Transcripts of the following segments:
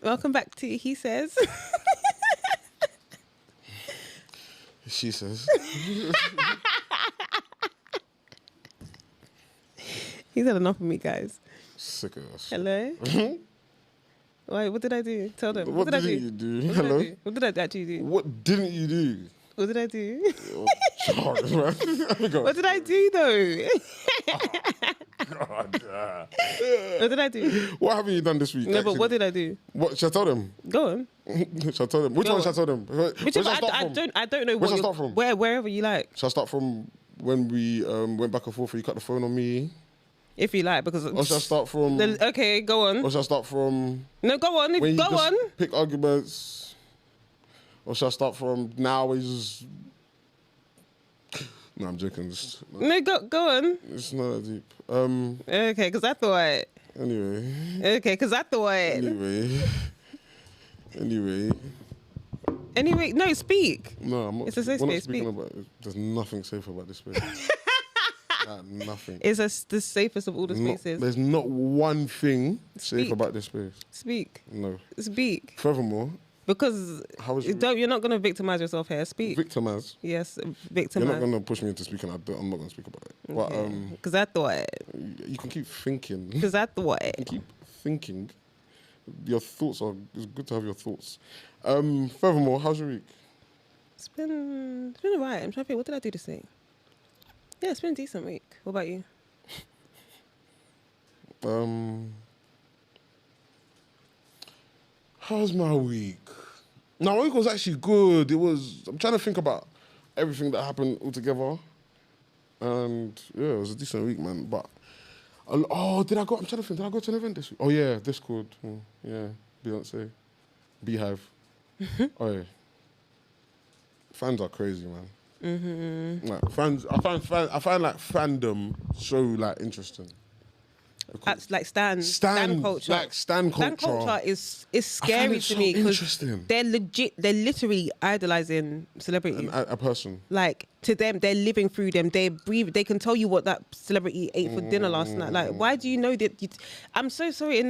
Welcome back to He Says. She says. He's had enough of me, guys. Sick of us. Hello? Why? What did I do? Tell them. What did I didn't do? you do? What Hello? Did I do? What did I actually do? What didn't you do? What did I do? Charles, man. What did I do, though? God. What did I do? What haven't you done this week? No, actually? but what did I do? What shall I tell them? Go on. Shall I tell them? Which Go one on. shall I tell them? Which Where shall I don't know. Where shall I you're- start from? Wherever you like. Shall I start from when we went back and forth and you cut the phone on me? If you like, because... Or shall I start from... Okay, go on. Or shall I start from... No, go on. when you Go just on. pick arguments? Or shall I start from now where you just... No, I'm joking. No, go on. It's not that deep. Okay, because I thought... Anyway. Okay, because I thought... Anyway, no, speak. No, I'm not. It's a safe we're not space, speaking speak. about it. There's nothing safe about this space. Nothing. It's the safest of all the spaces. There's not one thing Speak. safe about this space. Speak. No. Speak. Furthermore, Because how is it? you're not going to victimize yourself here. Speak. Victimize. Yes, You're victimize. not going to push me into speaking. I'm not going to speak about it. But Because I thought... you can keep thinking. Because I thought... You can keep thinking. Your thoughts are. It's good to have your thoughts. Furthermore, how's your week? It's been alright. I'm trying to think, what did I do this week? Yeah, it's been a decent week. What about you? How's my week? No, my week was actually good. I'm trying to think about everything that happened all together. And yeah, it was a decent week, man. But, I'm trying to think, did I go to an event this week? Oh yeah, Discord. Yeah, Beyonce. Beehive. Oh yeah. Fans are crazy, man. Mm-hmm. Like, I find like fandom so like interesting. That's like stan culture. Like stan culture. Stan culture is scary to so me because interesting. they're literally idolizing celebrity. A person. Like to them, they're living through them. They breathe. They can tell you what that celebrity ate for dinner last night. Like, why do you know that? I'm so sorry.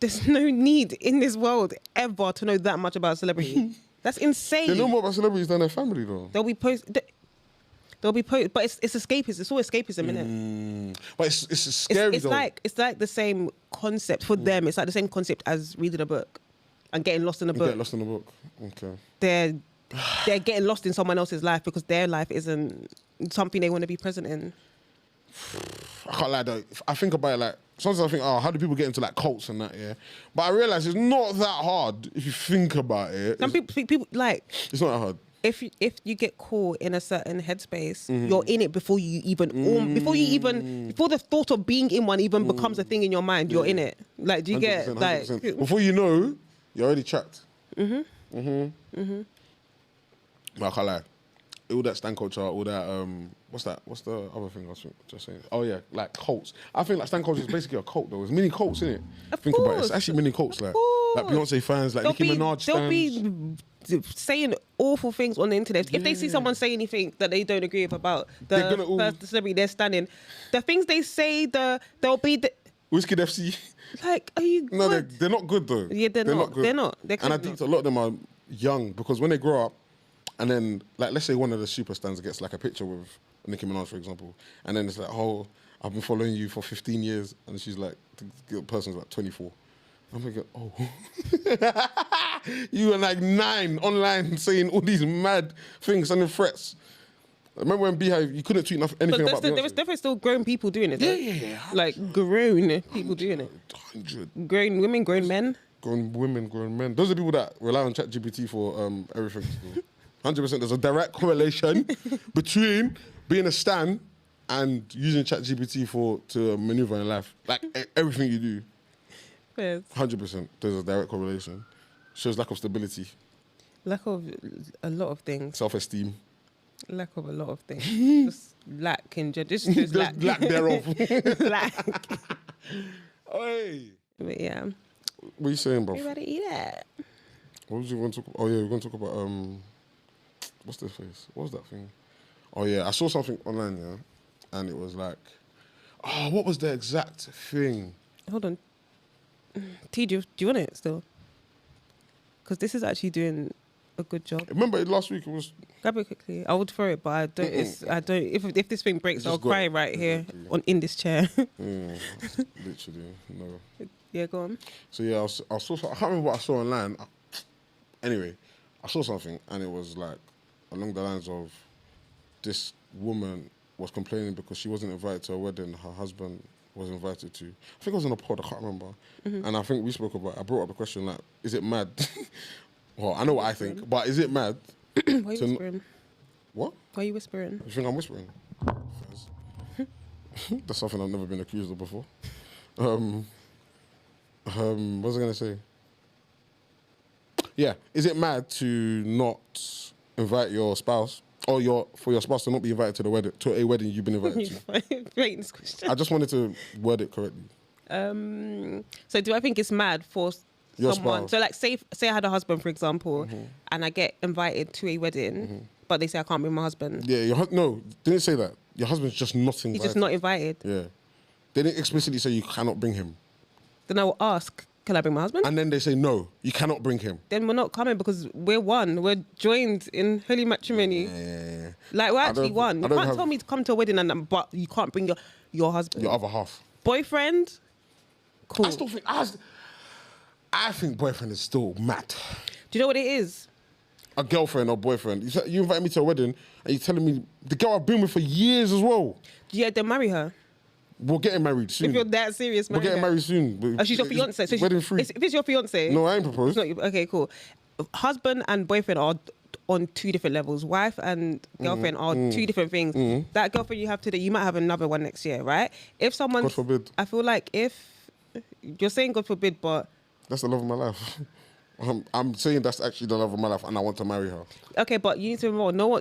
There's no need in this world ever to know that much about a celebrity. That's insane. They know more about celebrities than their family, though. They'll be post, but it's escapism. It's all escapism, innit? But it's scary, though. It's like the same concept for them. It's like the same concept as reading a book and getting lost in a book. Get lost in the book. Okay. They're getting lost in someone else's life because their life isn't something they want to be present in. I can't lie, though. I think about it, like, sometimes I think, how do people get into, like, cults and that, yeah? But I realise it's not that hard if you think about it. Some people like... It's not that hard. If you get caught in a certain headspace, you're in it before you even before the thought of being in one even becomes a thing in your mind. You're in it. Like, do you get like 100%. Before you know, you're already trapped. But I can't lie. All that stan culture, all that what's that? What's the other thing I was just saying? Oh yeah, like cults. I think like stan culture is basically a cult though. There's mini cults in it. Think about it. It's actually mini cults like Beyonce fans, like Nicki Minaj stands. They'll be saying awful things on the internet. If they see someone say anything that they don't agree with about the celebrity they're standing, the things they say, they'll be Whiskey FC. Like, are you? No, good? they're not good though. Yeah, they're not. Good. They're not. And I think a lot of them are young because when they grow up, and then like let's say one of the superstars gets like a picture with Nicki Minaj, for example, and then it's like, oh, I've been following you for 15 years, and she's like, the person's like 24. I'm like, oh, you were like 9 online saying all these mad things, sending threats. I remember when Beehive, you couldn't tweet anything about Beyonce. There was definitely still grown people doing it. Yeah. Like grown people doing it. 100. Grown women, grown men. Grown women, grown men. Those are people that rely on ChatGPT for everything. 100%. There's a direct correlation between being a stan and using ChatGPT to maneuver in life. Like everything you do. Yes. 100%. There's a direct correlation. Shows lack of stability. Lack of a lot of things. Self-esteem. Lack of a lot of things. Just lack in general. Just lack. Lack thereof. Lack. Hey. But yeah. What are you saying, bro? We better eat it. What was you going to talk about? Oh, yeah, we're going to talk about, what's the face? What was that thing? Oh, yeah, I saw something online, yeah, and it was like, what was the exact thing? Hold on. T, do you want it still? because this is actually doing a good job. Remember last week it was. Grab it quickly. I would throw it, but I don't. I don't. If this thing breaks, I'll cry right here in this chair. Literally, no. Yeah, go on. So yeah, I saw. I can't remember what I saw online. Anyway, I saw something, and it was like along the lines of this woman was complaining because she wasn't invited to a wedding her husband was invited to. I think it was on a pod. I can't remember. And I think we spoke about. I brought up a question like, is it mad? Well, I know what I think, but is it mad? Why are you whispering? What? Why are you whispering? You think I'm whispering? That's something I've never been accused of before. What was I going to say? Yeah, is it mad to not invite your spouse or for your spouse to not be invited to a wedding you've been invited to? Wait, this question. I just wanted to word it correctly. So do I think it's mad for Your someone? spouse. So like, say I had a husband, for example, and I get invited to a wedding, but they say I can't bring my husband. Yeah, no, didn't say that. Your husband's just not invited. He's just not invited. Yeah. They didn't explicitly say you cannot bring him. Then I will ask, can I bring my husband? And then they say, no, you cannot bring him. Then we're not coming because we're one. We're joined in holy matrimony. Yeah. Like, we're actually one. You can't have- tell me to come to a wedding but you can't bring your husband. Your other half. Boyfriend? Cool. I still think, I think boyfriend is still mad. Do you know what it is? A girlfriend or boyfriend. You invite me to a wedding and you're telling me the girl I've been with for years as well. Yeah, then marry her. We're getting married soon. If you're that serious, We're getting married soon. Oh, she's your fiance. So wedding free. If it's your fiance. No, I ain't proposed. It's not, okay, cool. Husband and boyfriend are on two different levels. Wife and girlfriend are two different things. That girlfriend you have today, you might have another one next year, right? If someone, God forbid. I feel like if you're saying God forbid, but That's the love of my life. I'm saying that's actually the love of my life, and I want to marry her. okay, but you need to remember,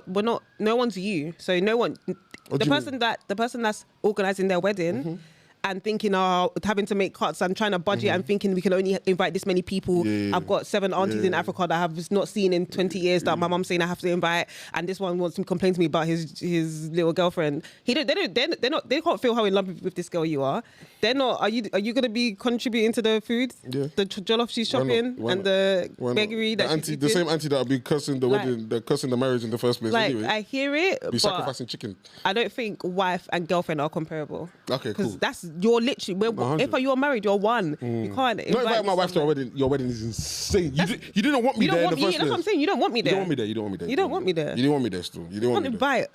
no one's you. So no one, What the do you person that's organising their wedding. And thinking, having to make cuts and trying to budget and thinking we can only invite this many people. Yeah. I've got 7 aunties in Africa that I have not seen in 20 years that my mum's saying I have to invite, and this one wants to complain to me about his little girlfriend. They can't feel how in love with this girl you are. They're not. Are you gonna be contributing to the food? Yeah. The jollof she's Why not? shopping Why and not? the Why not? bakery that she's the eating? same auntie that will be cursing the wedding, cursing the marriage in the first place. Like, anyway, I hear it, be but sacrificing chicken. I don't think wife and girlfriend are comparable. Okay, cool. Because that's, you're literally, if you're married, you're one. You can't Not invite my wife to a wedding. Your wedding is insane. You didn't want me there in the first place. That's what I'm saying. You don't want me there. You don't want me there. You don't want me there. You don't want me there. You didn't want me there still. You didn't You want can't me there. invite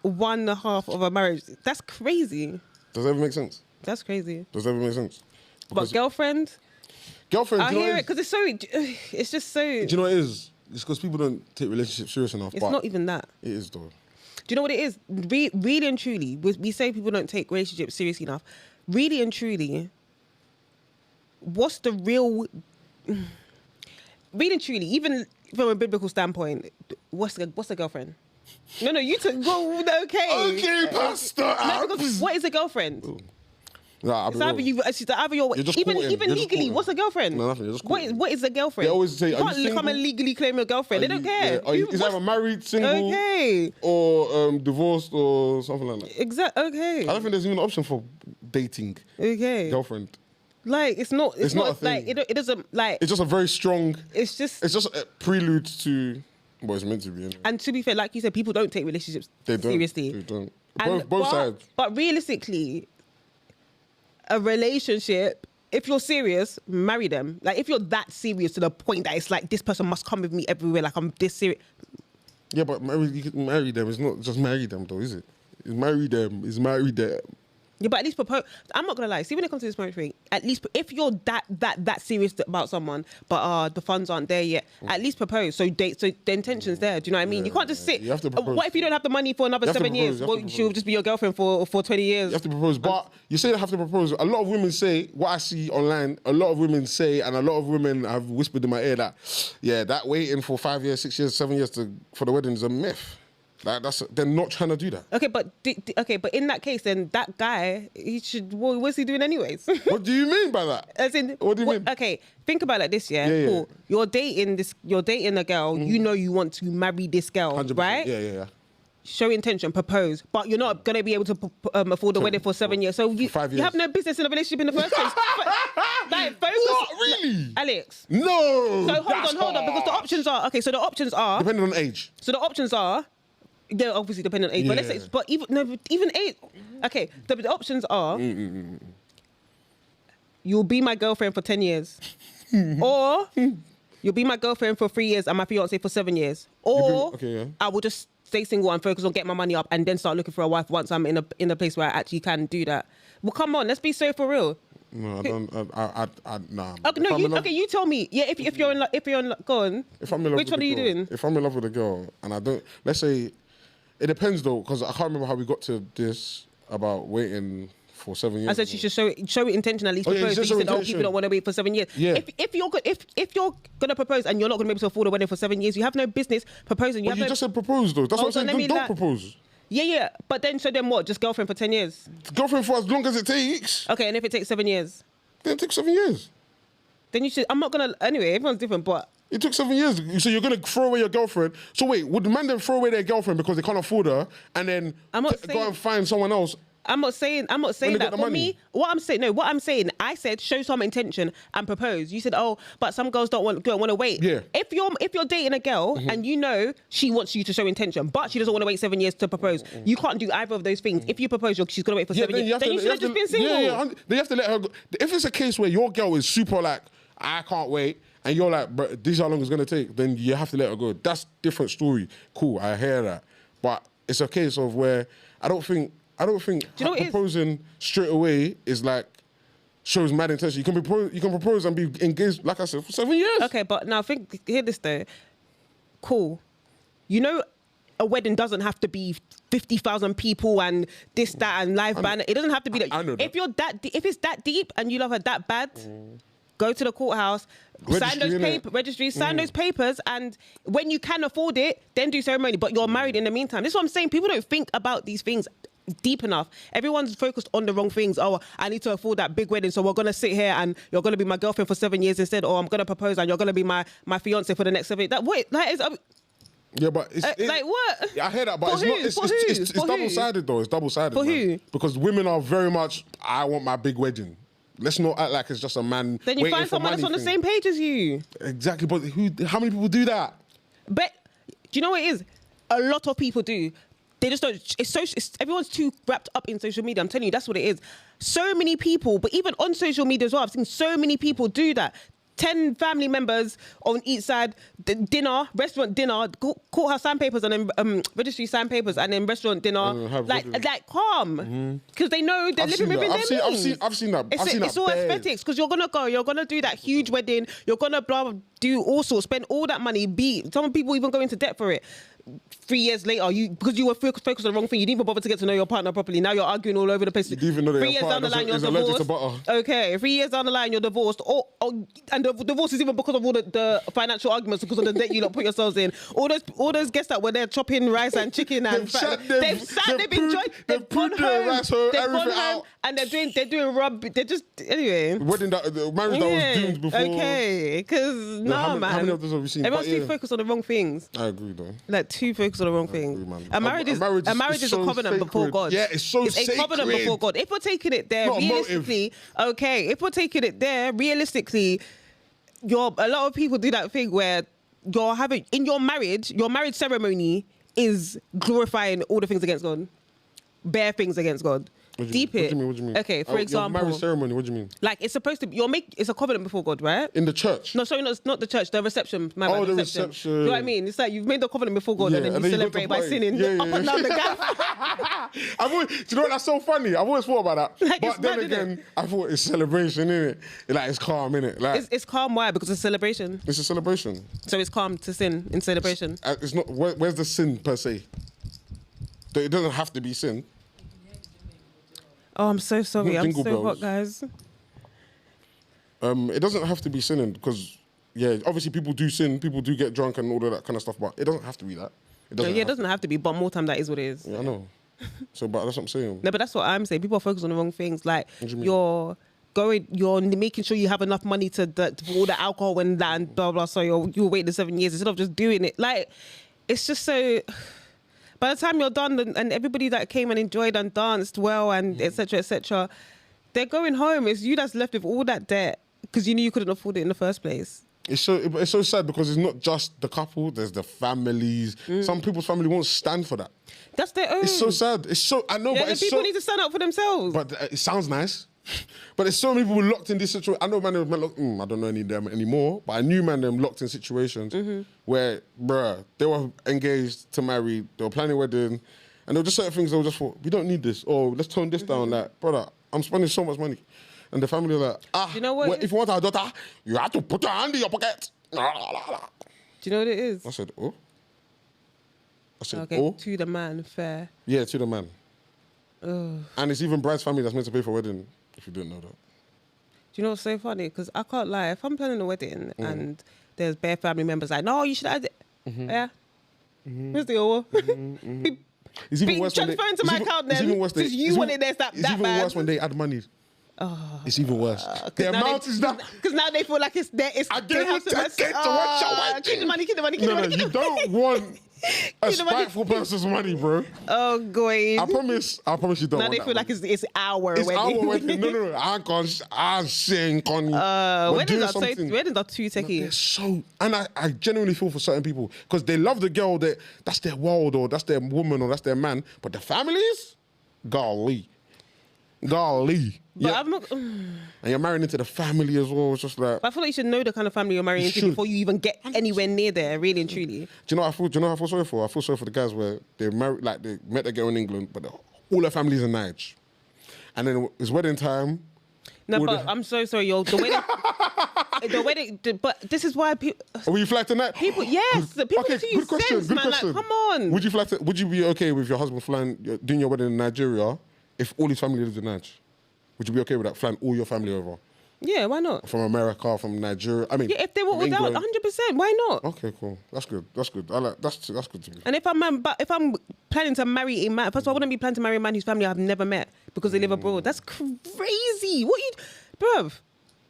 1/2 of a marriage. That's crazy. Does that ever make sense? That's crazy. Does that ever make sense? But girlfriend, girlfriend, I do you know hear what it because it's just so. Do you know what it is? It's because people don't take relationships serious enough. It's but not even that. It is though. Do you know what it is? Really and truly, we say people don't take relationships seriously enough. Really and truly, what's the real? Really and truly, even from a biblical standpoint, what's a girlfriend? No, you took. Well, okay. Okay, Pastor. No, because what is a girlfriend? Nah, It's either You're just even courting. You're just legally, courting. what's a girlfriend? No, nothing. You're just courting. What is a girlfriend? They always say, you are you can't come single? and legally claim a girlfriend. They don't care. Is either married, single, Okay. or divorced or something like that. Exactly. Okay. I don't think there's even an option for dating Okay. girlfriend. Like it's not It's not a like thing. it doesn't like It's just a very strong. it's just a prelude to what it's meant to be. Anyway. and to be fair, like you said, people don't take relationships They don't. seriously. They don't. And- Both sides. But realistically, a relationship, if you're serious, marry them. Like if you're that serious to the point that it's like this person must come with me everywhere, like I'm this serious. Yeah, but you can marry them. It's not just marry them, though, is it? It's marry them. It's marry them. Yeah, but at least propose. I'm not gonna lie. See, when it comes to this marriage thing, at least if you're that serious about someone, but the funds aren't there yet, at least propose. So the intention's there. Do you know what I mean? You can't just sit. You have to propose. What if you don't have the money for another You have to 7 years? propose, you have to Well, she'll propose. just be your girlfriend for 20 years. You have to propose. But you say you have to propose. A lot of women say, what I see online, a lot of women say, and a lot of women have whispered in my ear that, yeah, that waiting for 5 years, 6 years, 7 years for the wedding is a myth. Like they're not trying to do that. Okay, but in that case, then that guy, he should. What's he doing anyways? What do you mean by that? As in, What do you mean? Okay, think about it like this, yeah. Yeah. Cool. You're dating a girl. You know you want to marry this girl, 100%. right? Yeah. Show intention, propose, but you're not gonna be able to afford a wedding for 7 years. So you 5 you have years. no business in a relationship in the first place. Like, focus. What? Really? Alex. No. So hold on, because the options are okay. So the options are depending on age. So the options are they're obviously dependent on age, but let's say, but even age. Okay, the options are you'll be my girlfriend for 10 years, or you'll be my girlfriend for 3 years and my fiance for 7 years, or I will just stay single and focus on getting my money up and then start looking for a wife once I'm in a place where I actually can do that. Well, come on, let's be so for real. No, I don't. Nah. Okay, no, you tell me. Yeah, if you're in love, go on. If I'm in love, which one are you doing? If I'm in love with a girl and I don't, let's say, it depends though, because I can't remember how we got to this about waiting for 7 years. I said she should show it intention at least. Propose. You said, people don't want to wait for 7 years. Yeah. If you're gonna propose and you're not gonna be able to afford a wedding for 7 years, you have no business proposing. You just said propose though. That's what I'm saying. Don't propose. Yeah. But then what? Just girlfriend for 10 years? Girlfriend for as long as it takes. Okay, and if it takes 7 years? Then it takes 7 years. Then you should. I'm not gonna. Anyway, everyone's different, but. It took 7 years. So you're going to throw away your girlfriend. So wait, would the man then throw away their girlfriend because they can't afford her and then go and find someone else? I'm not saying that. For me, what I'm saying, I said show some intention and propose. You said, but some girls don't want to wait. Yeah. If you're dating a girl and you know she wants you to show intention, but she doesn't want to wait 7 years to propose, you can't do either of those things. If you propose, she's gonna wait for 7 years. Then you should have just been single. Yeah. Then you have to let her go. If it's a case where your girl is super like, I can't wait, and you're like, bro, this is how long it's gonna take, then you have to let her go. That's a different story. Cool, I hear that. But it's a case of where I don't think proposing straight away is like shows mad intention. You can propose and be engaged, like I said, for 7 years. Okay, but now hear this though. Cool. You know, a wedding doesn't have to be 50,000 people and this, that, and live band. It doesn't have to be that. I know that. If it's that deep and you love her that bad, go to the courthouse, sign those papers, and when you can afford it, then do ceremony. But you're married in the meantime. This is what I'm saying. People don't think about these things deep enough. Everyone's focused on the wrong things. I need to afford that big wedding, so we're gonna sit here and you're gonna be my girlfriend for 7 years instead, or I'm gonna propose and you're gonna be my fiance for the next 7 years. Yeah, but it's like what? I hear that, but it's double-sided though. It's double-sided. For who? Because women are very much, I want my big wedding. Let's not act like it's just a man. Then you find someone that's on the same page as you. Exactly, but how many people do that? But do you know what it is? A lot of people do. They just don't. Everyone's too wrapped up in social media. I'm telling you, that's what it is. So many people, but even on social media as well, I've seen so many people do that. 10 family members on each side, restaurant dinner, courthouse sandpapers, and then registry sandpapers, and then restaurant dinner. Like calm, because they know they're living within their means. I've seen that. It's all aesthetics, because you're gonna do that huge wedding. You're gonna do all sorts, spend all that money. Some people even go into debt for it. 3 years later, because you were focused on the wrong thing, you didn't even bother to get to know your partner properly. Now you're arguing all over the place. You didn't even know that 3 years down the line, you're divorced. Okay, 3 years down the line, you're divorced. And the divorce is even because of all the financial arguments, because of the debt you lot put yourselves in. All those guests that were there chopping rice and chicken and they've enjoyed. They've gone home and they're doing rub. They're just anyway. The marriage that was doomed before. Okay, because man, how many of those have we seen? Everyone's too focused on the wrong things. I agree though. Like too focused on the wrong thing. A marriage is a covenant before God. Yeah, it's so sacred. It's a covenant before God. If we're taking it there realistically, a lot of people do that thing where you're having in your marriage ceremony is glorifying all the things against God, bare things against God. Deep it. What do you mean? Okay, for example, marriage ceremony. What do you mean? Like it's supposed to be. It's a covenant before God, right? In the church. No, sorry, not the church. The reception. The reception. You know what I mean? It's like you've made the covenant before God, and then you celebrate by sinning up and down the gap. Do you know what? That's so funny. I've always thought about that. Like, but then again, I thought it's celebration, innit? Like it's calm, innit? Like it's calm. Why? Because it's a celebration. It's a celebration. So it's calm to sin in celebration. It's not. Where's the sin per se? It doesn't have to be sin. Oh, I'm so sorry. I'm so hot, guys. It doesn't have to be sinning because, obviously people do sin, people do get drunk and all of that kind of stuff, but it doesn't have to be that. It doesn't have to be, but more time that is what it is. Yeah, I know. So, but that's what I'm saying. No, but that's what I'm saying. People are focused on the wrong things. Like, you're making sure you have enough money for all the alcohol and that and blah, blah, so you'll wait the 7 years instead of just doing it. Like, it's just so... By the time you're done and everybody that came and enjoyed and danced well and et cetera, they're going home. It's you that's left with all that debt Because you knew you couldn't afford it in the first place. It's so sad because it's not just the couple. There's the families. Some people's family won't stand for that. That's their own. It's so sad. I know, Yeah, but the it's people need to stand up for themselves. But it sounds nice. But there's so many people locked in this situation. I know man, I don't know any of them anymore, but I knew man them locked in situations where, bruh, they were engaged to marry, they were planning a wedding, and there were just certain things they were just thought, we don't need this, or let's tone this down. Like, brother, I'm spending so much money. And the family are like, you know what? Well, if you want our daughter, you have to put your hand in your pocket. Do you know what it is? I said, oh. Okay, to the man, fair. Yeah, to the man. Ugh. And it's even bride's family that's meant to pay for a wedding, if you didn't know that. Do you know what's so funny? Because I can't lie. If I'm planning a wedding and there's bare family members like, no, you should add it. Yeah. Where's the over? It's even worse transfer into my account then. It's even worse. Because you want it there that bad. It's even worse when they add money. Oh. It's even worse. The amount is that. Because now they feel like it's there. I gave you 10K to watch your wedding. Keep the money, keep the money, keep the money. No, you don't want a spiteful person's money, bro. Oh, God. I promise you don't. Now they feel like it's our wedding. It's our wedding. No. I'm saying, Connie. Weddings are too techie. No, and I genuinely feel for certain people because they love the girl that's their world or that's their woman or that's their man, but the families, golly. But I'm not. And you're marrying into the family as well. It's just like. But I feel like you should know the kind of family you're marrying into before you even get anywhere near there, really and truly. Do you know what I feel sorry for? I feel sorry for the guys where they married, like they met the girl in England, but all their families in Niger. And then it's wedding time. No, but I'm so sorry, yo. The wedding, but this is why people. Will you fly tonight? People need to use sense, man. Like, come on. Would you be okay with your husband doing your wedding in Nigeria if all his family lives in Nigeria? Would you be okay with that, flying all your family over? Yeah, why not? From America, from Nigeria. I mean, yeah, if they were all down, 100%, why not? Okay, cool. That's good. I like that's good to me. And if I'm planning to marry a man, first of all, I wouldn't be planning to marry a man whose family I've never met because they live abroad. That's crazy. Bruv?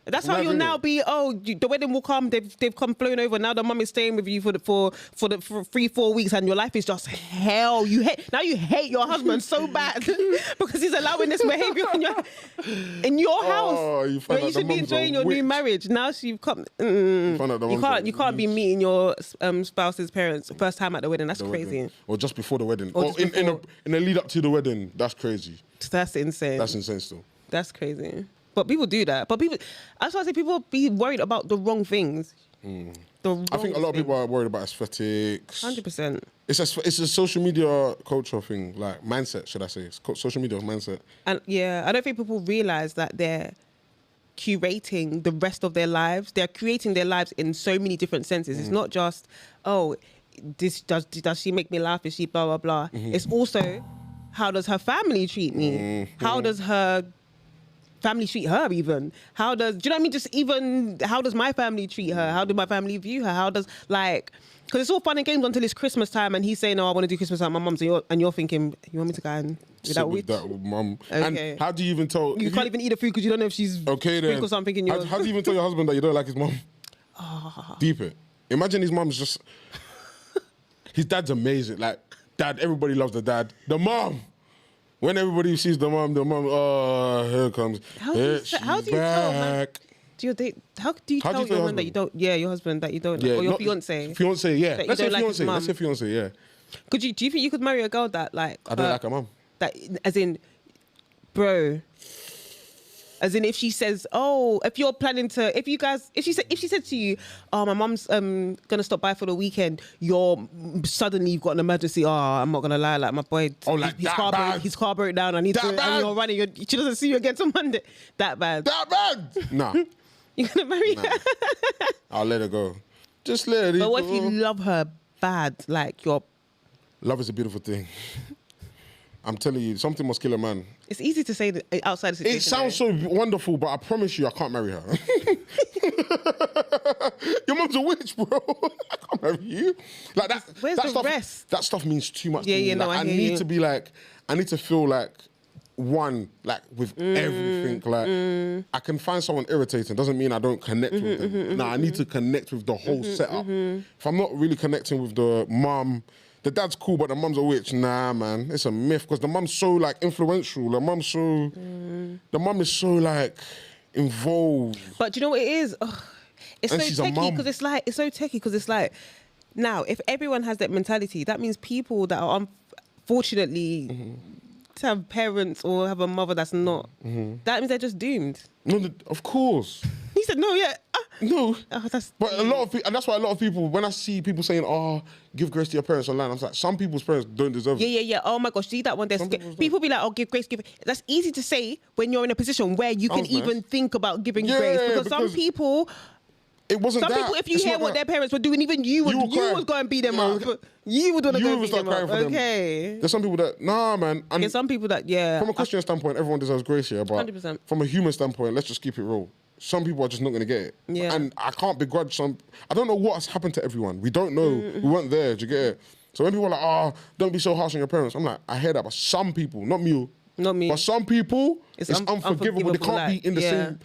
That's how you'll now be. Oh, the wedding will come. They've come flown over. Now the mum is staying with you for 3-4 weeks, and your life is just hell. You hate your husband so bad because he's allowing this behavior in your house. Where you should be enjoying your new marriage. Now you've come. You can't be meeting your spouse's parents first time at the wedding. That's crazy. Or just before the wedding. Or in the lead up to the wedding. That's crazy. That's insane. That's insane still. That's crazy. But people do that. But that's why I say people be worried about the wrong things. I think a lot of people are worried about aesthetics. 100%. It's a social media culture thing, like mindset, should I say? It's social media mindset. And yeah, I don't think people realize that they're curating the rest of their lives. They're creating their lives in so many different senses. It's not just, oh, does she make me laugh? Is she blah blah blah? It's also, how does her family treat me? How does her family treat her even? Do you know what I mean? Just even, how does my family treat her? How do my family view her? How does, because it's all fun and games until it's Christmas time and he's saying, oh, I want to do Christmas at my mum's, and you're thinking, you want me to go and do that with mum? Okay. And how do you even tell? You can't even eat the food because you don't know if she's okay then. or something in yours. How do you even tell your husband that you don't like his mum? Deep it. Imagine his mum's just, his dad's amazing. Like, dad, everybody loves the dad. The mum. When everybody sees the mom, oh, here comes. How do you tell, man? How do you tell your husband that you don't? Yeah, your husband that you don't, or your fiance. Fiance, yeah. Let's say fiance. Let's say fiance, yeah. Do you think you could marry a girl that I don't like her mom? That, as in, bro. As in, if she says, oh, if you're planning to, if she said to you, oh, my mom's gonna stop by for the weekend, suddenly you've got an emergency. Oh, I'm not gonna lie, like my boy, his car broke down. And you're running. She doesn't see you again till Monday. That bad. Nah. You're gonna marry her? I'll let her go. Just let her. But what if you love her bad? Like love is a beautiful thing. I'm telling you, something must kill a man. It's easy to say that outside the situation. It sounds so wonderful, but I promise you, I can't marry her. Your mum's a witch, bro. I can't marry you. Like that. Where's that the stuff, rest? That stuff means too much to me. No, I need to be like, I need to feel like one, like with everything. Like I can find someone irritating. Doesn't mean I don't connect with them. I need to connect with the whole setup. If I'm not really connecting with the mum. The dad's cool, but the mum's a witch. Nah, man, it's a myth because the mum's so like influential. The mum is so like involved. But do you know what it is? Ugh, it's And so she's a techie mum. because it's like, now, if everyone has that mentality, that means people that are unfortunately to have parents or have a mother that's not, that means they're just doomed. No, of course. He said, no, yeah. No. That's But a lot of people, and that's why a lot of people, when I see people saying, "Oh, give grace to your parents online," I'm like, some people's parents don't deserve it. Yeah. Oh my gosh, see that one? Some people People be like, "Oh, give grace, give." That's easy to say when you're in a position where you can Sounds nice. even think about giving Yeah, grace. Because some because people, It wasn't that. if you It's hear not what that. their parents were doing, even you will cry. would go and beat them Yeah, up. You would want to You go would and beat start them crying up. for them. Okay. There's some people that, nah, man. And There's some people that, yeah. from a Christian standpoint, everyone deserves grace here, but 100%. from a human standpoint, let's just keep it real. Some people are just not going to get it. Yeah. And I can't begrudge some. I don't know what has happened to everyone. We don't know. We weren't there. Do you get it? So when people are like, "Oh, don't be so harsh on your parents," I'm like, I hear that, but some people, not me, Not me. but some people, it's unforgivable, unforgivable. They can't like, be in the yeah. same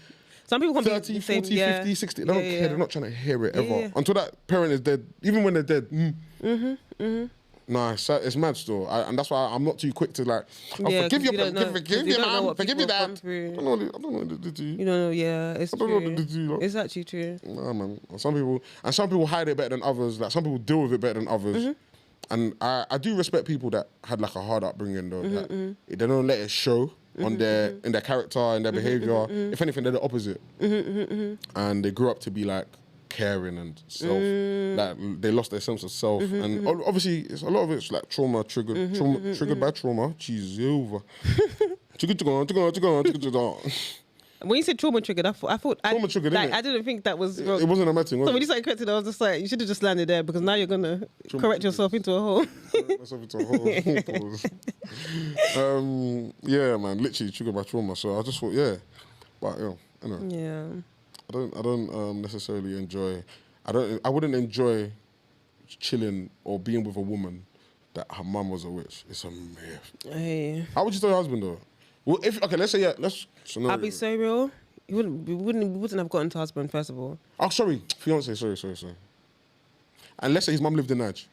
Some people can 30, be the same, 40, yeah. 50, 60. They don't care. Yeah. They're not trying to hear it ever. Yeah. Until that parent is dead. Even when they're dead. Nah, it's mad still. And that's why I'm not too quick to like, oh, Yeah, forgive 'cause your you don't know- forgive 'cause you your don't know mum, what forgive your people have dad. gone through. I don't know what they did to you. You don't know, yeah, it's I don't know true. what they did to you, lot. It's actually true. Nah, man. Some people hide it better than others. Like some people deal with it better than others. And I do respect people that had like a hard upbringing though. That they don't let it show on in their character and their behavior. If anything, they're the opposite. And they grew up to be like caring and self. Like they lost their sense of self. And obviously, a lot of it's like trauma triggered. Triggered by trauma. Jesus, over. When you said trauma triggered, I thought Trauma triggered, like, innit? I didn't think that was wrong. It wasn't a matching, was So when you it? started correcting, I was just like, you should have just landed there because now you're gonna correct yourself into a hole. Myself into a hole. Yeah, man, literally triggered by trauma. So I just thought, yeah, but anyway, Yeah. I don't necessarily enjoy. I wouldn't enjoy chilling or being with a woman that her mum was a witch. It's a myth. Hey, How would you tell your husband though? Well, let's say let's. Scenario. I'll be so real. We wouldn't have gotten to husband first of all. Oh, sorry, fiance. Sorry. And let's say his mum lived in Nige,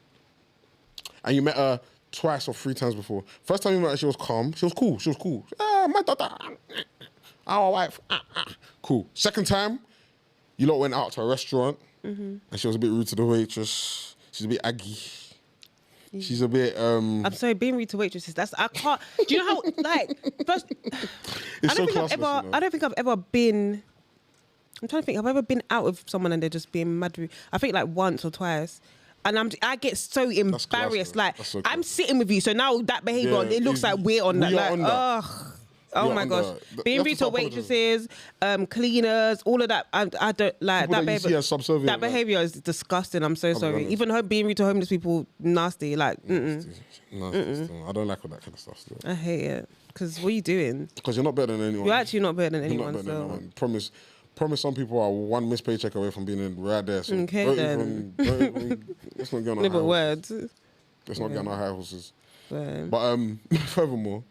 and you met her twice or 3 times before. First time you met her, she was calm. She was cool. My daughter, our wife. Cool. Second time, you lot went out to a restaurant, and she was a bit rude to the waitress. She's a bit aggy. She's a bit. I'm sorry, being rude to waitresses. I can't. Do you know how? Like, first, It's so classless, I you know. don't think I've ever been. I'm trying to think. Have I ever been out with someone and they're just being mad rude? I think like once or twice. And I get so embarrassed. class, Like that's so I'm class. sitting with you, so now that behaviour, Yeah, it looks like we're on that. we are Like, on that. ugh. Oh We are my on gosh, that. being You have rude to to start waitresses, cleaners, all of that. I don't like People that that you see behavior. as subservient, That like- behavior is disgusting. I'm so sorry. honest. Even being rude to homeless people, nasty. Like, No, I don't like all that kind of stuff still. I hate it. Because what are you doing? Because you're not better than anyone. You're actually not better than You're not anyone. better than So anyone. Promise some people are one missed paycheck away from being in right there. So Okay, don't then. even, let's not get on our never high words. horses. Let's not get on our high horses. So, But furthermore,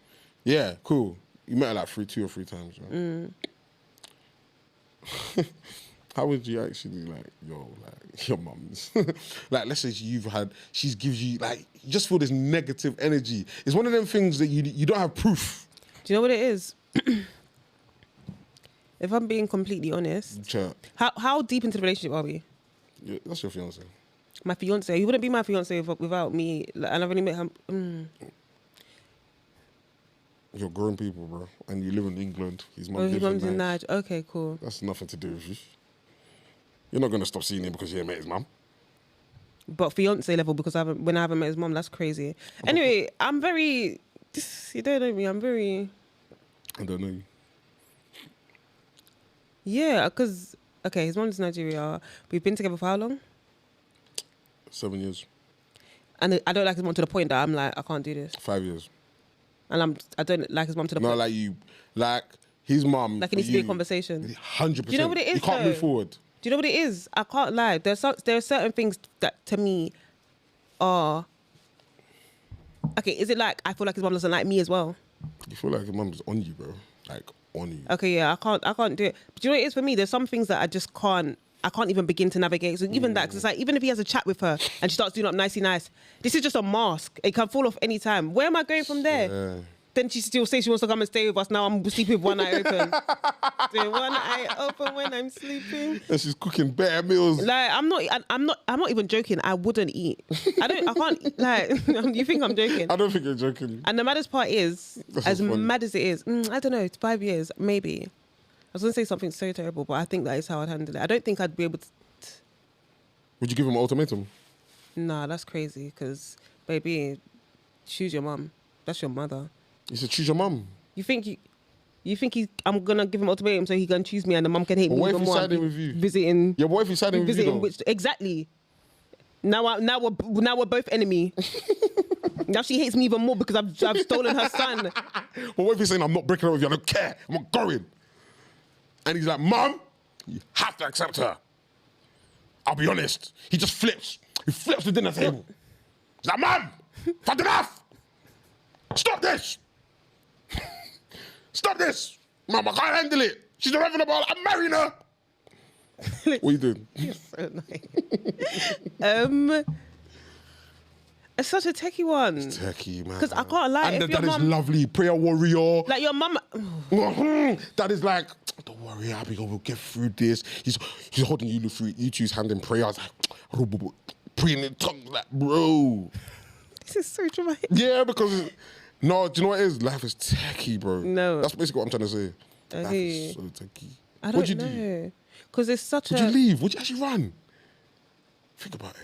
yeah, cool. You met her like 2 or 3 times. Right? How would you actually like, your mum's? Like, let's say she's gives you like, you just feel this negative energy. It's one of them things that you don't have proof. do you know what it is? If I'm being completely honest, Chat. how deep into the relationship are we? Yeah, that's your fiance. My fiance, he wouldn't be my fiance without me, like, and I've only met him. You're grown people, bro, and you live in England. His mum Oh, his lives mum's in in Nigeria. Nige. Okay, cool. That's nothing to do with you. You're not gonna stop seeing him because you ain't met his mum. But fiance level because when I haven't met his mom, that's crazy. Anyway, I'm very. You don't know me. I'm very. I don't know you. Yeah, because his mom's in Nigeria. We've been together for how long? 7 years, And I don't like his mom to the point that I'm like, I can't do this. 5 years. And I don't like his mom to the Not point. like you, like his mum. Like it needs to be a conversation. 100%. Do you know what it is, You can't though? move forward. Do you know what it is? I can't lie. There are certain things that to me are. Okay, is it like I feel like his mom doesn't like me as well? You feel like your mum's on you, bro. Like on you. Okay, yeah, I can't do it. But do you know what it is for me? There's some things that I just can't. I can't even begin to navigate. So even that, 'cause it's like, even if he has a chat with her and she starts doing up nicey nice, this is just a mask. It can fall off any time. Where am I going from there? Yeah. Then she still says she wants to come and stay with us. Now I'm sleeping with one eye open. Doing one eye open when I'm sleeping. And she's cooking bare meals. Like I'm not even joking. I wouldn't eat. I can't. Like you think I'm joking? I don't think you're joking. And the maddest part is, mad as it is, I don't know. It's 5 years, maybe. I was gonna say something so terrible, but I think that is how I'd handle it. I don't think I'd be able to. Would you give him an ultimatum? Nah, that's crazy. Because baby, choose your mum. That's your mother. You said choose your mum. You think I'm gonna give him ultimatum so he can choose me and the mum can hate me? What if even he's more? siding with you? Visiting. Yeah, what if he's siding with you though? Exactly. Now we're both enemy. Now she hates me even more because I've stolen her son. But what if he's saying I'm not breaking up with you? I don't care. I'm not going. And he's like, Mum, you have to accept her. I'll be honest. He just flips. He flips the dinner table. He's like, Mum, fuck enough. Stop this. Stop this. Mum, I can't handle it. She's not having a ball. I'm marrying her. What are you doing? You're so annoying. It's such a techie one. It's techie, man. Because I can't lie. And if that your is mum, lovely. Prayer warrior. like your mum. That is like, don't worry, Abigail, we'll get through this. He's holding you through you two's hand in prayer. I was like, praying in tongues, like, bro. This is so dramatic. Yeah, because no, do you know what it is? Life is techie, bro. No. That's basically what I'm trying to say. I Life hear is you. so techie. I don't What'd you know. do? Because it's such Would you leave? Would you actually run? Think about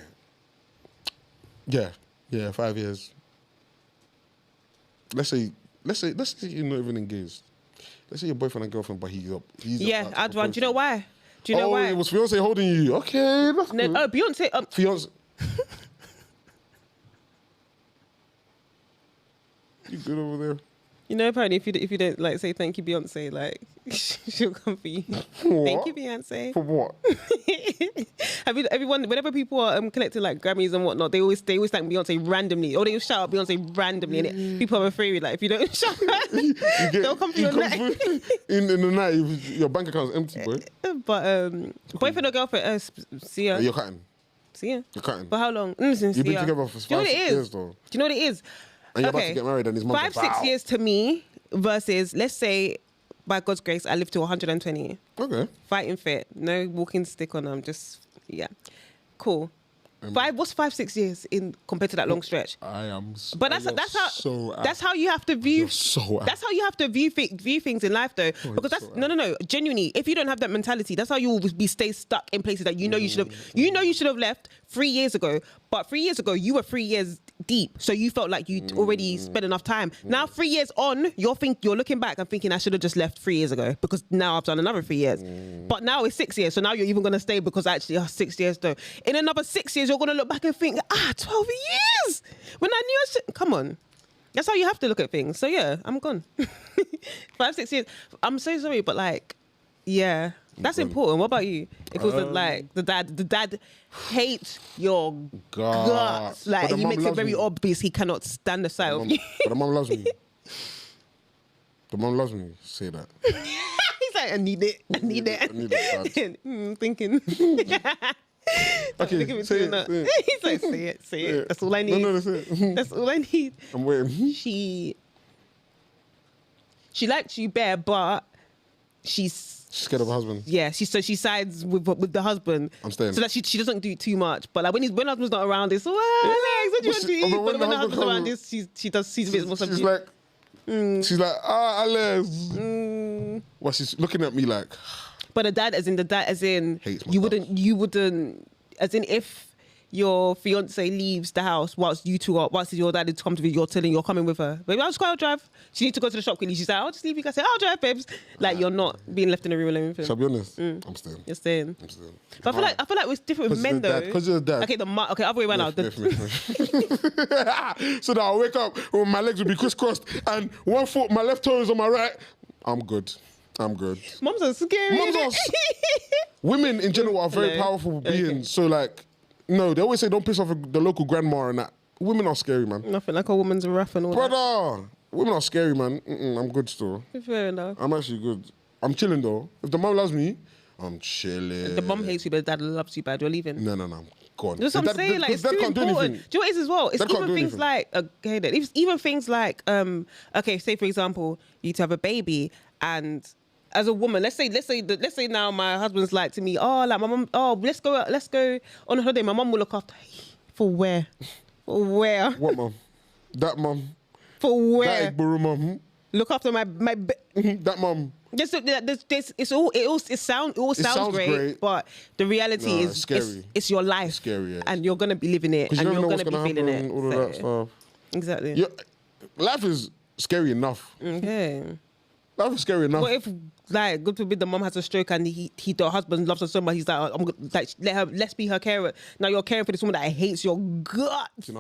it. Yeah, 5 years. Let's say you're not even engaged. Let's say you're boyfriend and girlfriend, but he's Yeah, I'd run. Do you know why? Do you know why? It was Beyonce holding you. Okay, that's good. Oh, Beyonce. Fiance. You good over there? You know, apparently, if you don't like say thank you, Beyonce, like she'll come for you. What? Thank you, Beyonce. For what? Everyone, whenever people are collecting like Grammys and whatnot, they always thank Beyonce randomly, or they will shout out Beyonce randomly, and people are afraid like if you don't shout out, they'll come for your neck. In the night, your bank account's empty, boy. But boyfriend or girlfriend, see ya. You're cutting. See ya. You're cutting. For how long? You've been together for 5-6 years, though. Do you know what it is? And you're about to get married, and his mum 5-6 years to me versus, let's say, by God's grace, I live to 120. Okay. Fighting fit, no walking stick on them. Just cool. What's 5-6 years in compared to that long stretch? I am. But that's how you have to view. That's how you have to view things in life, though. Because that's no. Genuinely, if you don't have that mentality, that's how you will stay stuck in places that you should have left 3 years ago. But 3 years ago, you were 3 years deep, so you felt like you'd already spent enough time. Now 3 years on, you're looking back and thinking I should have just left 3 years ago because now I've done another 3 years. But now it's 6 years, so now you're even gonna stay because actually 6 years though. In another 6 years, you're gonna look back and think 12 years when I knew I should. Come on. That's how you have to look at things. So yeah, I'm gone. 5-6 years. I'm so sorry, but like, yeah, that's important. What about you? If it was the dad hates your guts. Like he makes it very obvious he cannot stand the sight of you. But the mum loves me. The mum loves me. Say that. He's like, I need it. I need it. Thinking. Okay, say it. He's like, say it. That's all I need. No, that's it. That's all I need. I'm waiting. She likes you bare, but she's scared of her husband. Yeah, she sides with the husband. I'm staying. So that she doesn't do too much. But like when husband's not around, it's Alex, what do you want to eat? But when the husband's around, she's a bit more subdued. She's like, Alex. Well, she's looking at me like. But the dad, as in, hates my you wouldn't, as in if your fiance leaves the house whilst your dad is coming to you, you're coming with her. Maybe I'll drive. She needs to go to the shop quickly. She's like, I'll just leave you guys. I'll drive, babes. Like you're not being left in a room alone with him. Shall I be honest? I'm staying. You're staying. I'm staying. But I feel like it's different with men though. Because you're the dad. Okay, other way around now. So that I'll wake up when my legs will be crisscrossed and one foot, my left toe is on my right. I'm good. Mums are scary. Women in general are very powerful beings. Okay. So like, no, they always say don't piss off the local grandma and that. Women are scary, man. Nothing like a woman's rough and all that. Brother, women are scary, man. I'm good still. Fair enough. I'm actually good. I'm chilling though. If the mum loves me, I'm chilling. The mum hates you, but the dad loves you bad. You're leaving. No. gone. That's what I'm saying. Like, it's too important. Do you know what it is as well? It's even things like, okay, then it's even things like, okay, say for example, you need to have a baby, and as a woman, let's say now my husband's like to me, oh, like my mum, oh, let's go on a holiday. My mum will look after. For where? For where? What mum? That mum. For where? That Igburu mum. Look after my that mum. It all sounds great, but the reality is scary. It's your life. It's scary, yeah. And you're gonna be living it, and you're gonna be feeling it. All of that stuff. Exactly. Life is scary enough. Okay. Life is scary enough. What if, like, God forbid, the mom has a stroke and the husband loves her so much, he's like, let's be her carer. Now you're caring for this woman that hates your guts. You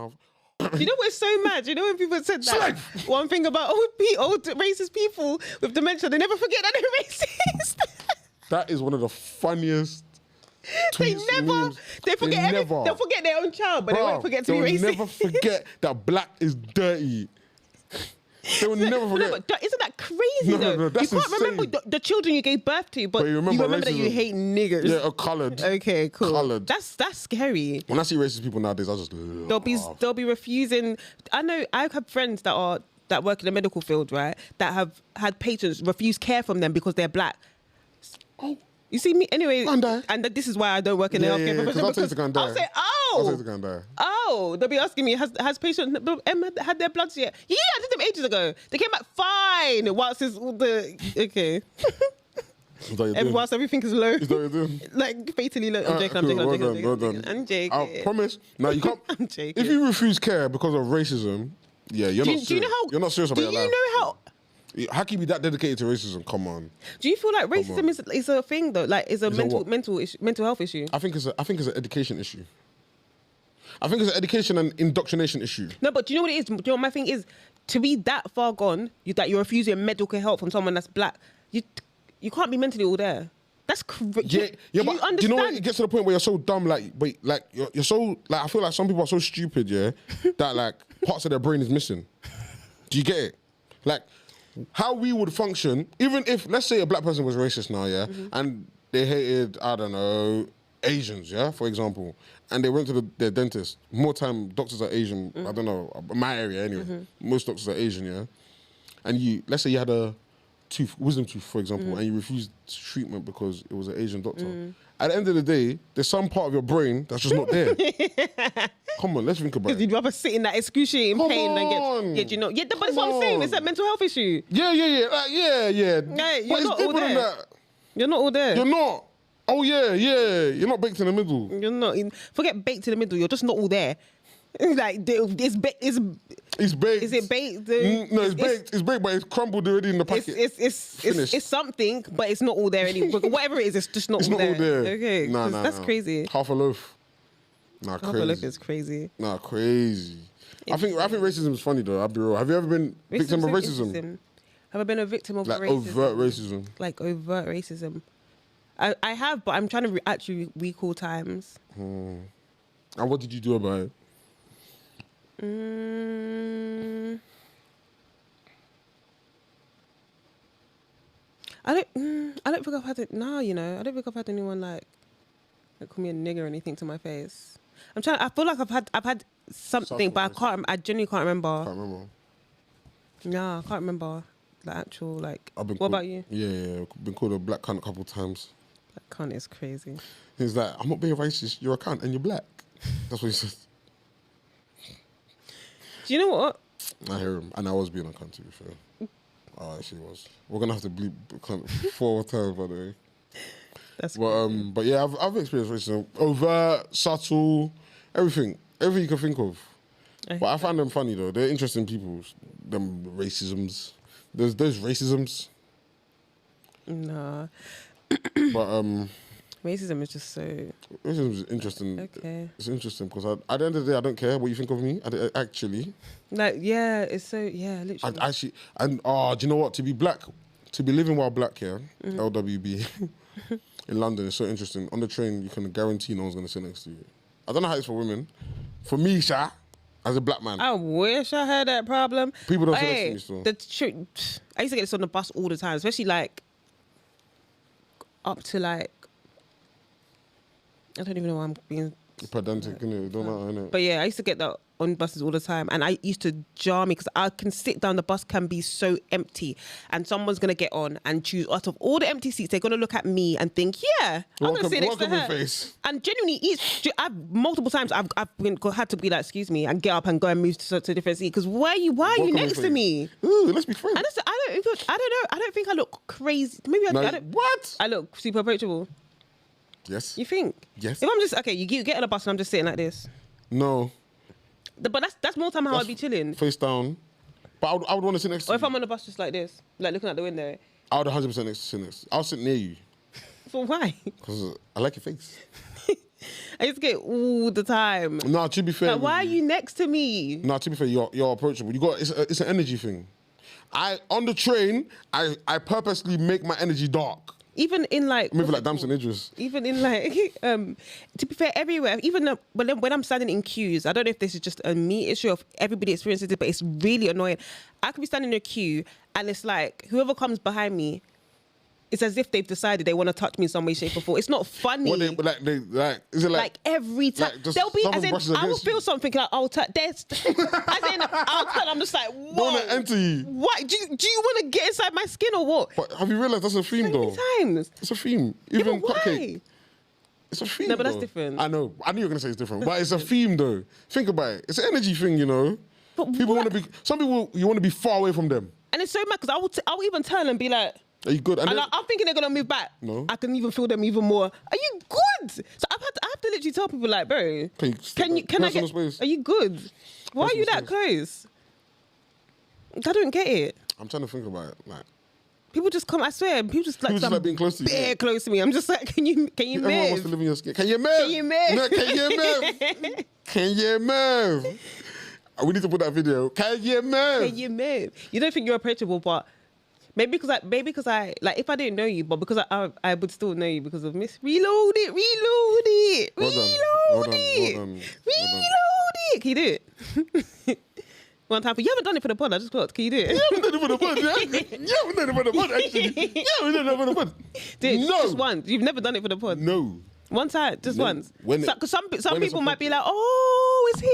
know what's so mad? You know when people said that one thing about old racist people with dementia, they never forget that they're racist. That is one of the funniest tweets. They'll forget their own child, but they won't forget to be racist. They'll never forget that black is dirty. They will never forget. No, but isn't that crazy though? No, that's you can't remember the children you gave birth to, but you remember that you hate niggers. Yeah, or coloured. Okay, cool. Coloured. That's scary. When I see racist people nowadays, I just they'll be refusing. I know I have friends that work in the medical field, right? That have had patients refuse care from them because they're black. Oh. You see me anyway, and this is why I don't work in the healthcare profession. I'll say, they'll be asking me, has patient had their bloods yet? Yeah, I did them ages ago. They came back fine. Whilst okay. Whilst everything is low. Is that what you're doing? Like fatally low. I'm joking. I'm joking. I promise. No, you can't. I'm joking. If you refuse care because of racism, you're not serious. You're not serious about your life. Do you know how can you be that dedicated to racism? Come on. Do you feel like racism is a thing though? Like, is a mental health issue? I think it's an education issue. I think it's an education and indoctrination issue. No, but do you know what it is? Do you know what my thing is? To be that far gone, that you're refusing medical help from someone that's black, you can't be mentally all there. That's crazy. Yeah, but do you know what? It gets to the point where you're so dumb, you're so, I feel like some people are so stupid, yeah, that parts of their brain is missing. Do you get it? Like, how we would function, even if, let's say a black person was racist now, yeah, and they hated, I don't know, Asians, yeah, for example, and they went to their dentist. More time, doctors are Asian, I don't know, my area anyway, most doctors are Asian, yeah, and let's say you had a wisdom tooth, for example, and you refused treatment because it was an Asian doctor. At the end of the day, there's some part of your brain that's just not there. Come on, let's think about it. Because you'd rather sit in that excruciating pain than get, but that's what I'm saying. It's a mental health issue. Yeah. Yeah, you're not all there. You're not all there. You're not. Oh, yeah. You're not baked in the middle. You're not. Forget baked in the middle. You're just not all there. Like, it's baked. Is it baked? No, it's baked. It's baked, but it's crumbled already in the packet. It's something, but it's not all there anymore. Whatever it is, it's just not all there. Okay, that's crazy. Half a loaf. Nah, half a loaf is crazy. Nah, crazy. I think racism is funny though. I'll be real. Have you ever been victim of racism? Have I been a victim of racism? Overt racism. Like overt racism. I have, but I'm trying to actually recall times. And what did you do about it? I don't think I've had it now, I don't think I've had anyone like call me a nigger or anything to my face. I feel like I've had something, but I genuinely can't remember. Can't remember. Nah, I can't remember the actual what about you? Yeah, been called a black cunt a couple of times. That cunt is crazy. He's like, I'm not being racist, you're a cunt and you're black. That's what he says. Do you know what? I hear him, and I was being a cunt, to be fair. I actually was. We're gonna have to bleep cunt 4 times, by the way. That's cool. But yeah, I've experienced racism, overt, subtle, everything you can think of. But I find them funny though. They're interesting people. Them racisms. There's racisms. Nah. But racism is just so... Racism is interesting. Okay. It's interesting because at the end of the day, I don't care what you think of me. Actually. It's so... Yeah, literally. Do you know what? To be black, to be living while black here, LWB, in London is so interesting. On the train, you can guarantee no one's going to sit next to you. I don't know how it's for women. For me, Sha, as a black man. I wish I had that problem. People don't sit next to me still. I used to get this on the bus all the time, especially up to I don't even know why I'm being Pedantic, innit? Don't know, innit? But yeah, I used to get that on buses all the time, and I used to jar me because I can sit down. The bus can be so empty, and someone's gonna get on and choose out of all the empty seats. They're gonna look at me and think, "Yeah, I'm gonna sit next to her." Face. And genuinely, multiple times I've had to be like, "Excuse me," and get up and go and move to a different seat. Because why are you next to me? Ooh, let's be friends. And I don't know. I don't think I look crazy. Maybe I don't. What? I look super approachable. Yes. You think? Yes. If I'm just okay, you get on a bus and I'm just sitting like this. No. But that's more time how I'd be chilling. Face down. But I would want to sit next to you. Or if I'm on the bus just like this, like looking out the window. I would 100% sit next. I'll sit near you. For why? Because I like your face. I used to get all the time. No, to be fair. Like, why are you next to me? No, to be fair, you're approachable. It's an energy thing. On the train, I purposely make my energy dark. Even in like... Maybe like Damson Idris. Even in like... to be fair, everywhere. Even when I'm standing in queues, I don't know if this is just a me issue of everybody experiences it, but it's really annoying. I could be standing in a queue and it's like, whoever comes behind me, it's as if they've decided they want to touch me in some way, shape or form. It's not funny. Is it like every time? Like They'll be, as in, I will feel something like, I'll turn, as in, I'll turn, I'm just like, whoa. Don't want to enter you. What? Do you want to get inside my skin or what? But have you realised that's a theme though? Times. It's a theme. Even Cupcake. It's a theme. No, but though. that's different. I know. I knew you were going to say it's different. But it's a theme though. Think about it. It's an energy thing, you know? But people want to be, some people, you want to be far away from them. And it's so mad because I will even turn and be like, are you good? And I'm thinking they're gonna move back. No. I can even feel them even more. Are you good? So I have to literally tell people like, bro, can I get? Space. Are you good? Why are you that close? I don't get it. I'm trying to think about it. Like people just come. I swear, people just like being close to you. Bare close to me. I'm just like, can you move? Everyone wants to live in your skin. Can you move? Can you move? No, can you move? Can you move? We need to put that video. Can you move? Can you move? You don't think you're approachable, but. Maybe because I like if I didn't know you, but because I would still know you because of reload it. Can you do it? One time, but you haven't done it for the pod. I just thought, can you do it? You haven't done it for the pod. You haven't done it for the pod. Actually, you haven't done it for the pod. Dude, no, just once. You've never done it for the pod. No. One time, just once. Because some when people might be like, "Oh, it's him."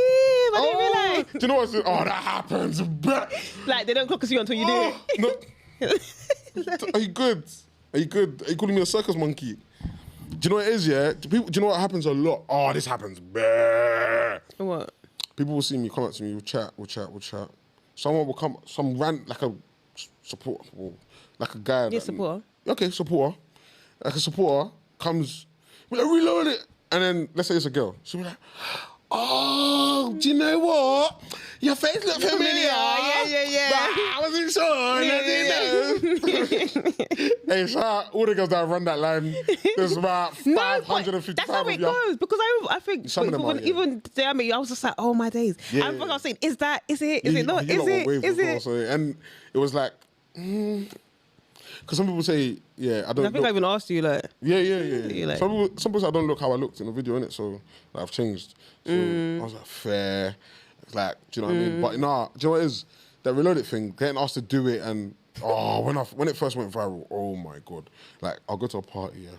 I didn't realize. Do you know what? Oh, that happens. Like they don't clock you until you do it. No. Are you good? Are you calling me a circus monkey? Do you know what it is, yeah? Do you know what happens a lot? Oh, this happens. What? People will see me, come up to me, we'll chat. Someone will come, like a supporter, like a guy. Yeah, supporter. Okay, supporter. Like a supporter comes, we're like, reload it. And then, let's say it's a girl. She'll be like, oh, do you know what? Your face looked familiar. Yeah. But I wasn't sure. Hey, shout out all the girls that have run that line. There's about 555 that's how it goes. Because I think some of them are, even today I met you, I was just like, oh my days. Yeah, I was saying, is it not? Is it? So, and it was like, because some people say, yeah, I don't. I think I even asked you like. Yeah. Like, some people say I don't look how I looked in the video, innit? So like, I've changed. So I was like, fair. It's like, do you know what I mean? But nah, do you know what it is? That reloaded thing, getting asked to do it, and when it first went viral, oh my god! Like I'll go to a party, yeah.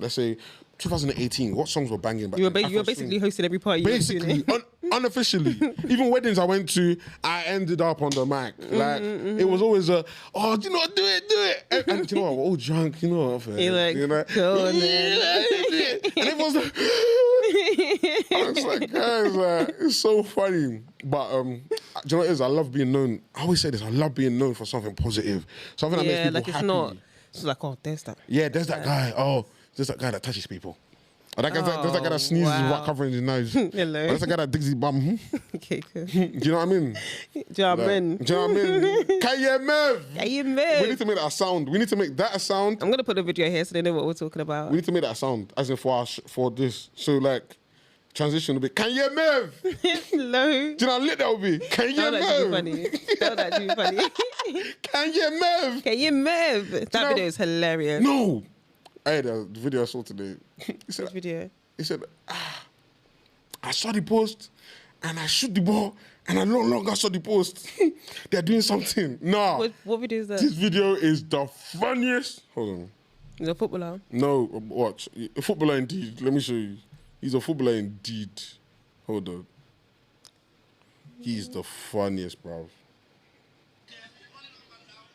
Let's say 2018. What songs were banging back? You were basically hosting every party. Basically, unofficially. Even weddings I went to, I ended up on the mic. Like it was always do you know what? Do it. And do you know what? We're all drunk. You know what? You're like, go on there. And everyone's like, I was like, guys, it's so funny. But do you know what it is? I love being known. I always say this. I love being known for something positive, something that makes people like happy. It's not. It's like, oh, there's that. Yeah, there's that guy. Oh, there's that guy that touches people. Or there's that guy that sneezes without covering his nose. Hello. Or there's that guy that digs his bum. Okay, cool. Do you know what I mean? Do you know what I mean? Can you move? Can you move? We need to make that a sound. We need to make that a sound. I'm going to put a video here so they know what we're talking about. We need to make that a sound, as in for this. So, like, transition will be, can you move? Hello. Do you know how lit that would be? Can you move? That would actually be funny. Can you move? Can you move? That video is hilarious. No. Hey, the video I saw today. Which video? He said, I saw the post and I shoot the ball and I no longer saw the post. They're doing something. Nah. What video is that? This video is the funniest. Hold on. Is it a footballer? No, watch. A footballer indeed. Let me show you. He's a footballer indeed. Hold on. He's the funniest, bro.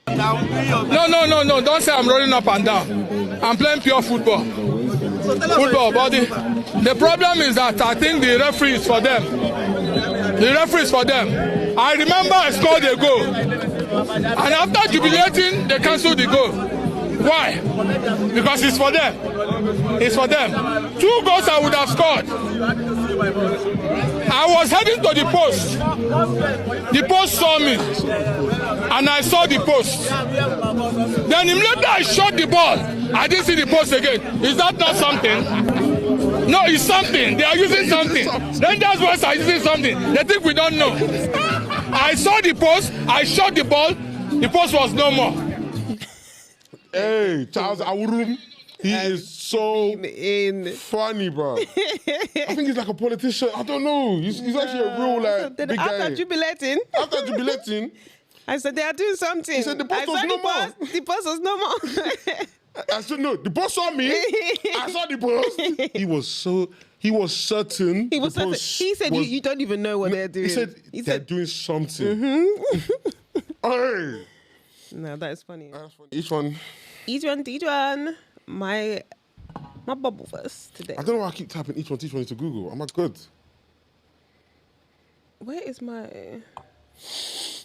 No. Don't say I'm rolling up and down. I'm playing pure football. Football, buddy. The problem is that I think the referee is for them. The referee is for them. I remember I scored a goal. And after jubilating, they cancelled the goal. Why? Because it's for them. It's for them. 2 goals I would have scored. I was heading to the post. The post saw me. And I saw the post. Then immediately I shot the ball. I didn't see the post again. Is that not something? No, it's something. They are using something. Rangers boys are using something. They think we don't know. I saw the post. I shot the ball. The post was no more. Hey, Charles Awurum. He is so funny, bro. I think he's like a politician. I don't know. He's actually a real big guy. After jubilating, I said they are doing something. He said the post was no more. The post was no more. I said no. The boss saw me. I saw the post. He was certain. He was certain. He said you don't even know what they're doing. He said they're doing something. Hey. No, that is funny. Each one. My bubble first today. I don't know why I keep typing each one into Google. Am I good? Where is my...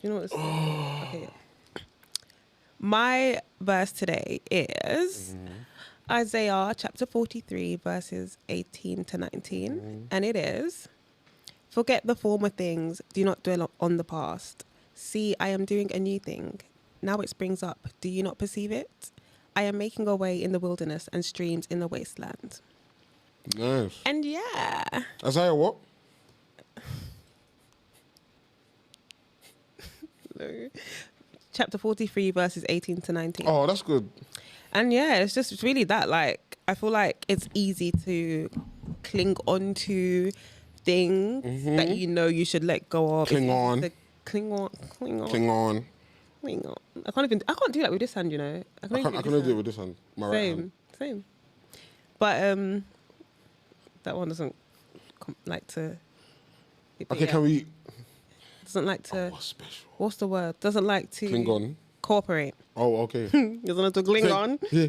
You know what's... Okay, yeah. My verse today is Isaiah chapter 43, verses 18 to 19. And it is, forget the former things, do not dwell on the past. See, I am doing a new thing. Now it springs up. Do you not perceive it? I am making a way in the wilderness and streams in the wasteland. Nice. And yeah. Isaiah what? No. Chapter 43, verses 18 to 19. Oh, that's good. And yeah, it's really that. Like, I feel like it's easy to cling on to things that you know you should let go of. Cling on. Cling on. I can't do that with this hand, you know. I can only do it with this hand. My right hand. Same. But that one doesn't like to. Okay, can we? Doesn't like to. What's special? What's the word? Doesn't like to. Cling on. Cooperate. Oh, okay. Doesn't like to cling on. Yeah.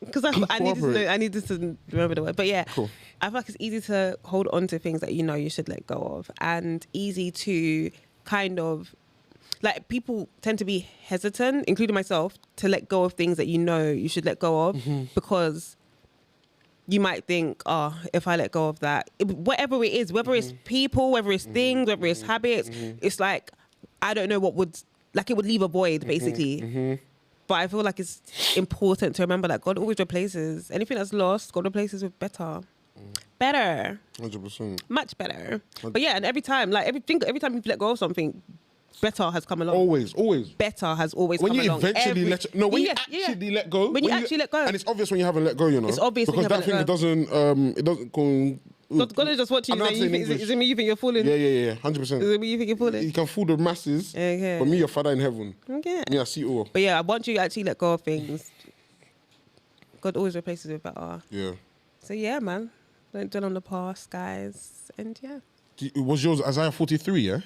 Because I needed to remember the word. But yeah, cool. I feel like it's easy to hold on to things that you know you should let go of, and easy to kind of. Like, people tend to be hesitant, including myself, to let go of things that you know you should let go of because you might think, oh, if I let go of that, whatever it is, whether it's people, whether it's things, whether it's habits, it's like, I don't know what would, like, it would leave a void, basically. But I feel like it's important to remember that God always replaces anything that's lost, God replaces with better. Better. 100%. Much better. But yeah, and every time you've let go of something, better has come along. Always. Better has always come along. When you eventually let go. When you actually let go. And it's obvious when you haven't let go, you know. It's obvious because that thing doesn't God is just watching you. Is it me you think you're fooling? Yeah. 100%. Is it me you think you're fooling? You can fool the masses. Okay. But me, your father in heaven. Okay. Me, I see all. But yeah, once you actually let go of things, God always replaces with better. Yeah. So yeah, man. Don't dwell on the past, guys. And yeah. Was yours Isaiah 43, yeah?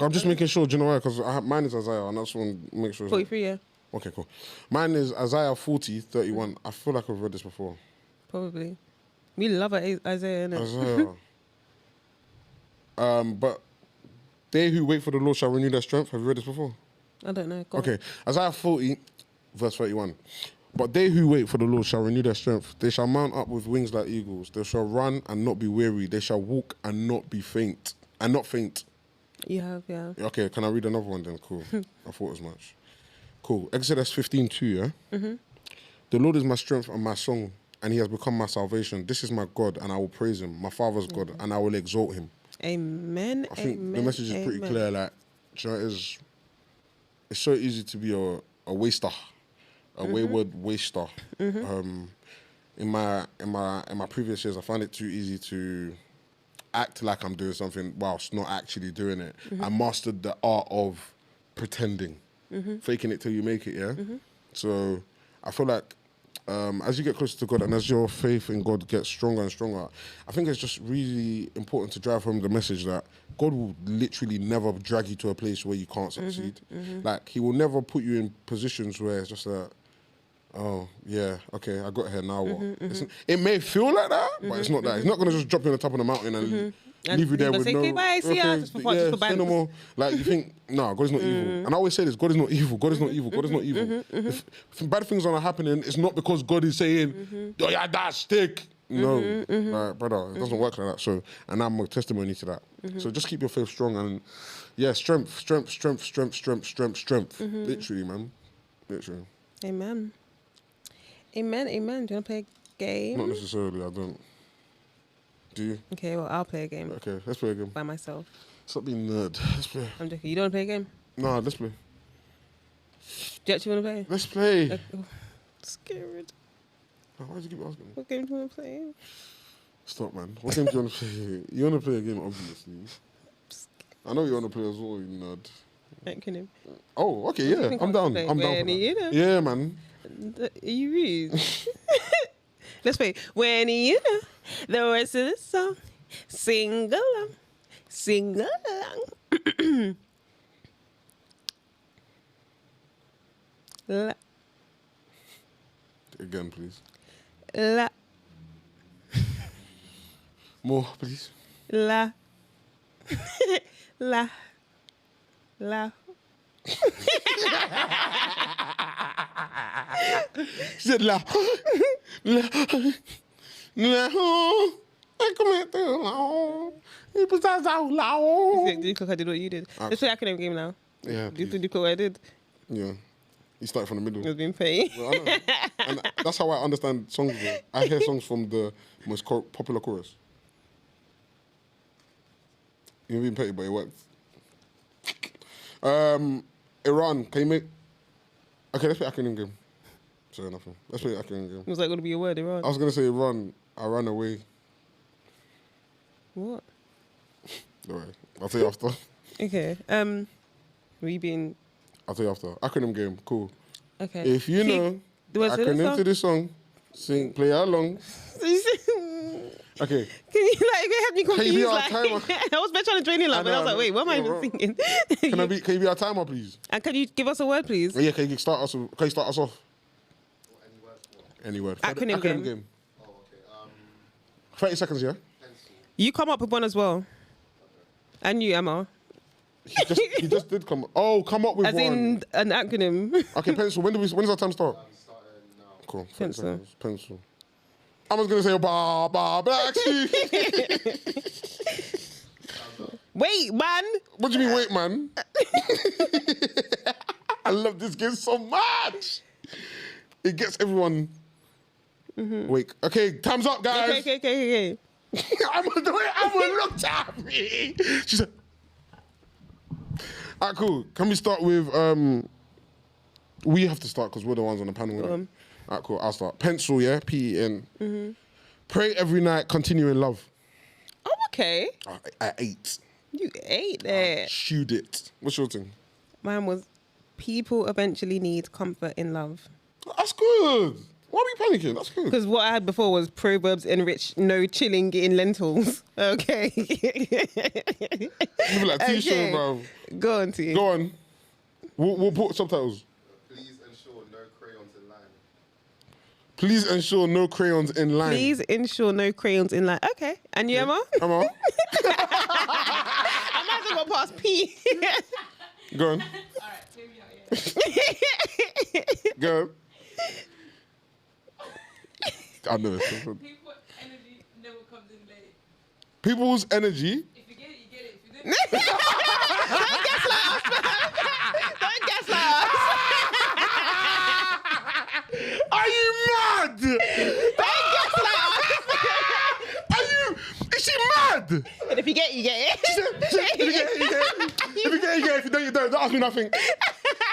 I'm just making sure, do you know why? Because mine is Isaiah, and I just want to make sure. 43, yeah. Okay, cool. Mine is Isaiah 40, 31. I feel like I've read this before. Probably. We love Isaiah, innit? Isaiah. But they who wait for the Lord shall renew their strength. Have you read this before? I don't know. Go Okay. on. Isaiah 40, verse 31. But they who wait for the Lord shall renew their strength. They shall mount up with wings like eagles. They shall run and not be weary. They shall walk and not be faint. And not faint. You have, yeah. Okay, can I read another one then? Cool. I thought as much. Cool. Exodus 15:2, yeah? The Lord is my strength and my song, and he has become my salvation. This is my God, and I will praise him, my Father's God, and I will exalt him. Amen. I think the message is pretty clear. Like, do you know, it's so easy to be a waster, a wayward waster. In my previous years, I found it too easy to act like I'm doing something whilst not actually doing it. I mastered the art of pretending, faking it till you make it, yeah? So I feel like as you get closer to God and as your faith in God gets stronger and stronger, I think it's just really important to drive home the message that God will literally never drag you to a place where you can't succeed. Like, he will never put you in positions where it's just like, oh, yeah, okay, I got here, now what? It may feel like that, but it's not that. He's not going to just drop you on the top of the mountain and leave you there with no... Bye, see ya, just for say no more. Like, you think, no, God is not evil. And I always say this, God is not evil, God is not evil, God is not evil. If bad things are happening, it's not because God is saying, oh, yeah, that's stick. No, like, brother, it doesn't work like that. So, and I'm a testimony to that. So just keep your faith strong and, yeah, strength. Literally, man. Literally. Amen. Do you want to play a game? Not necessarily, I don't. Do you? Okay, well, I'll play a game. Okay, let's play a game. By myself. Stop being nerd. Let's play. I'm joking. You don't want to play a game? Nah, let's play. Do you actually want to play? Let's play. Okay. Oh, scared. Why did you keep asking me? What game do you want to play? Stop, man. What game do you want to play? You want to play a game, obviously. I know you want to play as well, you nerd. Acronym. Oh, okay, yeah. I'm down. I'm down for that. Yeah, man. Are you rude? Let's play. When you know the words of the song, sing along, sing along. La, again, please. la, more, please. La, la, la. She said la. La. La. I come too long. It was so long. Did you cook? I did what you did. Let's play acronym game now. Yeah. Do you think you cook what I did? Yeah. You started from the middle. It was being petty. Well, I know. And that's how I understand songs. Bro. I hear songs from the most popular chorus. You're being petty, but it worked. Iran, can you make... Okay, let's play acronym game. Sorry, nothing. Let's play acronym game. Was that going to be a word, Iran? I was going to say Iran. I ran away. What? All right. I'll tell you after. Okay. We been... I'll tell you after. Acronym game, cool. Okay. If you know the words acronym to this song, sing, play along. Okay. Can you help me confused? Can you be our like, timer? I was trying to join in, like, but I was like, wait, what am I even thinking? Can you be our timer, please? And can you give us a word, please? Yeah, can you start us off? Any word. Acronym game. Oh, okay. 30 seconds, yeah? Pencil. You come up with one as well. And you, Emma. He just did come. Oh, come up with as one. As in an acronym. Okay, pencil. When does our time start? Starting now. Cool. Pencil. Pencil. I was gonna say black sheep. Wait, man. What do you mean, wait, man? I love this game so much. It gets everyone. Wait. Okay, time's up, guys. Okay. I'm gonna do it. Everyone looked at me. She said. Alright, cool. Can we start with we have to start because we're the ones on the panel. Alright, cool. I'll start. Pencil, yeah? P-E-N. Pray every night, continue in love. Oh, okay. I ate. You ate that. Chewed it. What's your thing? Mine was people eventually need comfort in love. That's good. Why are we panicking? That's good. Because what I had before was Proverbs enrich, no chilling in lentils. Okay. You feel like T-shirt, bro. Go on, T. Go on. We'll put subtitles. Please ensure no crayons in line. Please ensure no crayons in line. Please ensure no crayons in line. Okay. And you, Emma? Emma? I might as well go past P. Go on. All right, here we go, yeah. Go on. I know this. People's energy never comes in late. People's energy. If you get it, you get it. If you didn't, Don't gaslight us. Are you mad? Don't gaslight us. Is she mad? But if you get it, you get it. If you get it, you get it. If you get it, you get it. If you don't, you don't. Don't ask me nothing.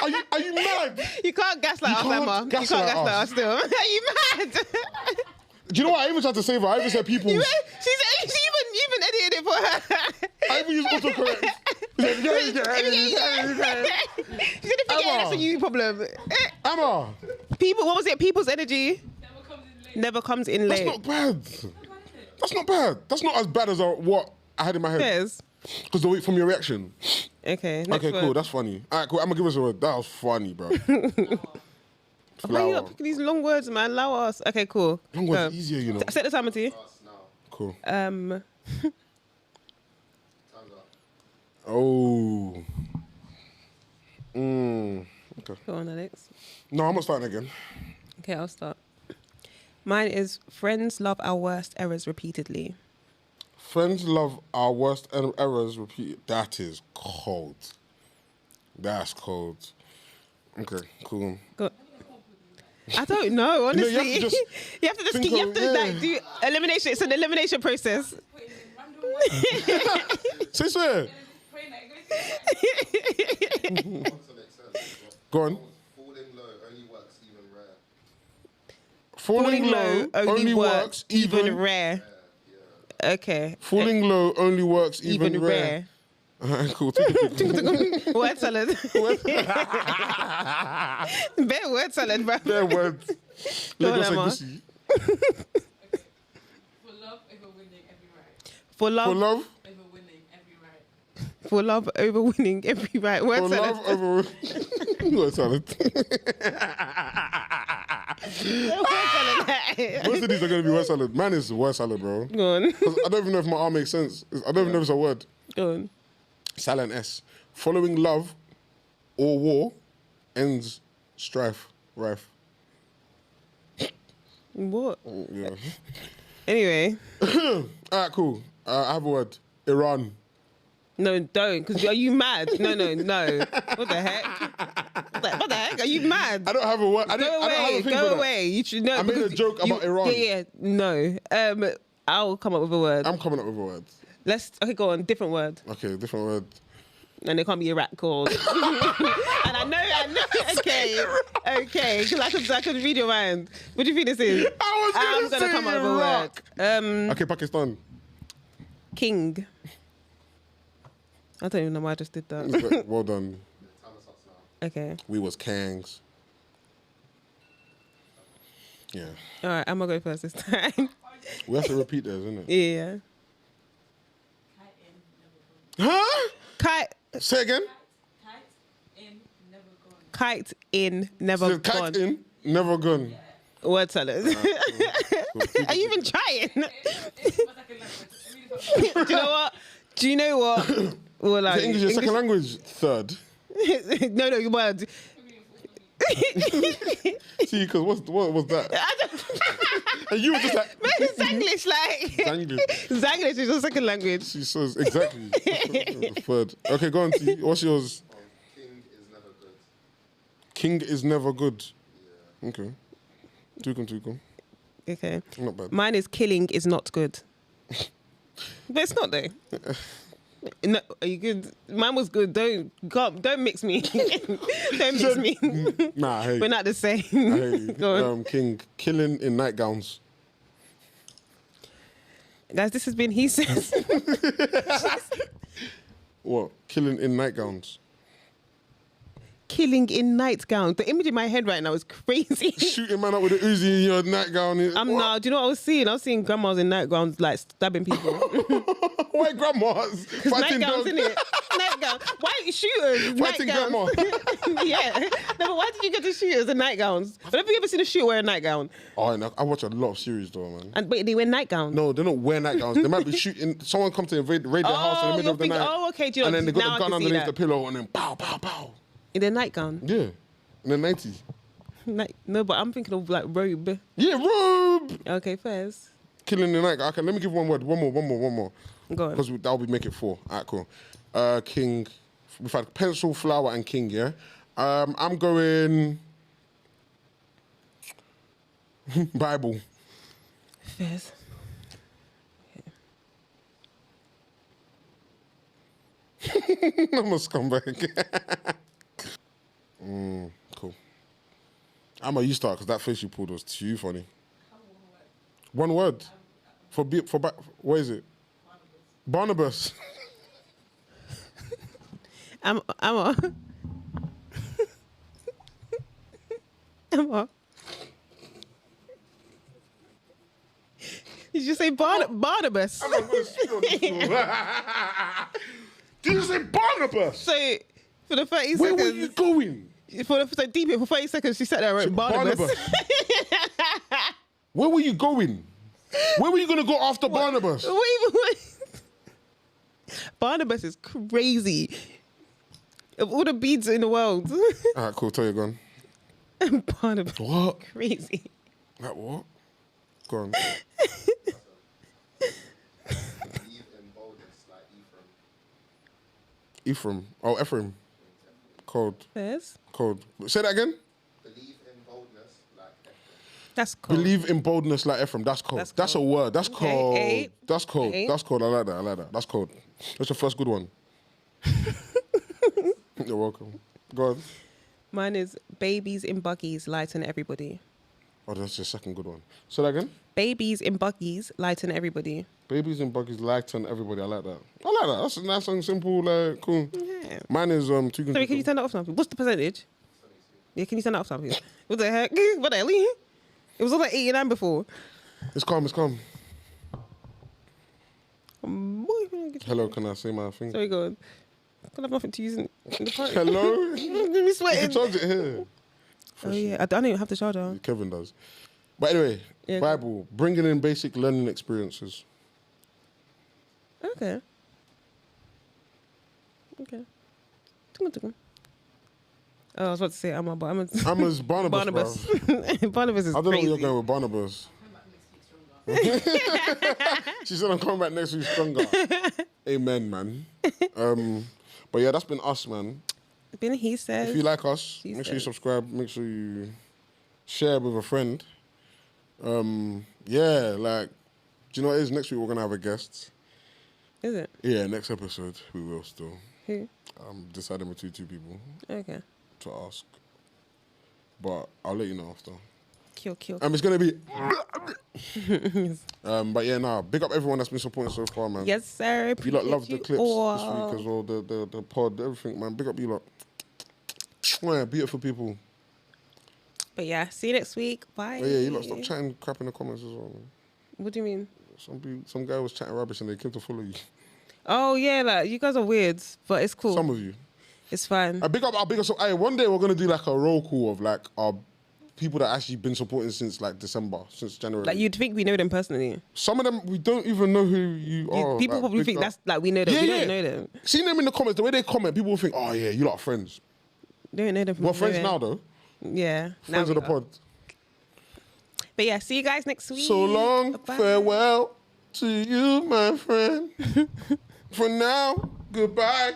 Are you mad? You can't gaslight us, Emma. You can't gaslight us still. Are you mad? Do you know what? I even tried to save her. I even said people. She even edited it for her. I even used autocorrect. She said, She said if you get it, that's a you problem. Emma. People, what was it? People's energy. never comes in That's late. not bad. That's not bad. That's not as bad as what I had in my head. Yes. Because the way from your reaction. Okay. Next Okay, word. cool. That's funny. All right, cool. I'm gonna give us a word. That was funny, bro. Why are you Flower. not picking these long words, man? Allow us. Okay, cool. Long Go. words easier, you know. Set the timer to you. Us now. Cool. Time's up. Oh. Okay. Go on, Alex. No, I'm not starting again. Okay, I'll start. Mine is friends love our worst errors repeatedly. Friends love our worst errors repeat. That is cold. That's cold. Okay, cool. Go. I don't know, honestly. you have to just you have to think you have of- to yeah. like do elimination. It's an elimination process. Say swear. Go on. Falling low only works even rare. Falling low only works even rare. Okay. Falling low only works even rare. Alright, cool. Word salad. Better word salad, bro. Their words. Go on, Lagos Emma. Egusi. For love over winning every right. For love, For love. Over winning every right. for love over winning every right. Word For salad. love over. Word salad. Most of these are going to be word salad. Mine is word salad, bro. Go on. 'Cause I don't even know if my R makes sense. I don't even know if it's a word. Go on. Silent S. Following love or war ends strife, rife. What? Yeah. Anyway. All right, cool. I have a word. Iran. No, don't. Because are you mad? No. What the heck? What the heck? Are you mad? I don't have a word. I Go don't have a away. thing Go for that. away. You should know. I made a because joke about Iran. Yeah. No. I'll come up with a word. I'm coming up with a word. Okay, go on. Different word. Okay, different word. And it can't be Iraq or. And I know. Okay. Because I could read your mind. What do you think this is? I'm gonna come up with a word. Okay, Pakistan. King. I don't even know why I just did that. Well done. Time is up now. Okay. We was Kangs. Yeah. All right. I'm gonna go first this time. We have to repeat those, isn't it? Yeah. Huh? Kite. Say again. Kite in, never Kite in, never gone. Said kite gone. in, never gone. Word salad. Are you even trying? Do you know what? Well, like, Is English your second language? Third. no, your word. See, because what was that? And you were just like, It's English, like. Zanglish. Zanglish is your second language. She says, exactly. Third. Okay, go on, T. What's yours? King is never good. King is never good. Okay. Tukum. Okay. Not bad. Mine is killing is not good. But it's not though. No, are you good? Mine was good. Don't mix me. Don't mix me. Nah, hey. We're not the same. Hey, Go on. King, killing in nightgowns. Guys, this has been He Says. What? Killing in nightgowns. Killing in nightgown. The image in my head right now is crazy. Shooting man up with an Uzi in your nightgown. No, do you know what I was seeing? I was seeing grandmas in nightgowns like stabbing people. Why grandmas? Fighting Nightgowns, dogs. innit? Nightgown. Why shooters? Fighting Nightgowns. Yeah. No, but why did you get to shooters in nightgowns? But have you ever seen a shooter wear a nightgown? Oh, no, I watch a lot of series though, man. And wait, they wear nightgowns? No, they're not wearing nightgowns. They might be shooting. Someone come to raid their house in the middle of the night. Oh, okay. Do you know, And then they got now the gun I can see underneath that. the pillow and then pow, pow, pow. In their nightgown? Yeah. In the 90s. No, but I'm thinking of like robe. Yeah, robe. Okay, first. Killing the night. Okay, let me give one word. One more. Go on. Because that'll be make it 4. All right, cool. King. We've had pencil, flower, and king, yeah? I'm going... Bible. First. I'm a scumbag. Cool. You start because that face you pulled was too funny. One word. What is it? Barnabas. Emma. Did you say Barnabas? I'm not going to speak on this floor. Did you say Barnabas? So for the 30 Where seconds. were you going? For deep in for 30 seconds, she sat there and wrote Barnabas. Where were you going? Where were you going to go after Barnabas? Wait. Barnabas is crazy. Of all the beads in the world. All right, cool. Tell you, go on. Barnabas. What? Crazy. Like what? Go on. Believe in boldness like Ephraim. Ephraim. Oh, Ephraim. Cold. There's. Cold. Say that again. Believe in boldness like Ephraim. That's cool. Believe in boldness like Ephraim. That's cold. That's That's a cold. word. That's Okay, cold. 8. That's cold. 8. That's cold. I like that. I like that. That's cold. That's the first good one. You're welcome. Go on. Mine is babies in buggies lighten everybody. Oh, that's the second good one. Say that again. Babies in buggies lighten everybody. Babies and buggies liked on everybody. I like that. I like that. That's nice and simple. Like cool. Yeah. Mine is two. Sorry, can you turn that off now? What's the percentage? Yeah, can you turn that off now, please? What the heck? What the hell? It was all like 89 before. It's calm. It's calm. Boy, Hello, can I say my thing? sorry, go on. I have nothing to use in the party. Hello. Let me You can sweating. charge it here. Oh yeah, I don't even have the charger. Kevin does. But anyway, Yeah. Bible, bringing in basic learning experiences. Okay. Oh, I was about to say Amma, but I'm Amma's Barnabas. Barnabas. Barnabas is I don't know crazy. where you're going with Barnabas. She said I'm coming back next week stronger. Amen, man. But yeah, that's been us, man. Been he says. If you like us, He make sure you said. subscribe. Make sure you share with a friend. Yeah, like, do you know what it is? Next week we're gonna have a guest. Is it? Yeah, next episode we will still. Who? I'm deciding between two people Okay. to ask, but I'll let you know after. Kill. It's gonna be. But yeah, nah. Big up everyone that's been supporting so far, man. Yes, sir. You lot loved the Appreciate clips you this all. week as well. The pod, everything, man. Big up you lot. Yeah, beautiful people. But yeah, see you next week. Bye. Oh yeah, you lot stop chatting crap in the comments as well, man. What do you mean? Some guy was chatting rubbish and they came to follow you. Oh yeah, like you guys are weird, but it's cool. Some of you. It's fine. I big up. Hey, one day we're gonna do like a roll call of like our people that actually been supporting since like December, since January. Like you'd think we know them personally. Some of them we don't even know who you are. People like, probably big think up. that's like we know them. Yeah, we yeah. don't know them. Seeing them in the comments, the way they comment, people will think, oh yeah, you lot are friends. They don't know them. from We're friends nowhere. now though. Yeah. now Friends of we the are. pod. But yeah, see you guys next week. So long, Bye-bye. farewell to you, my friend. For now, goodbye.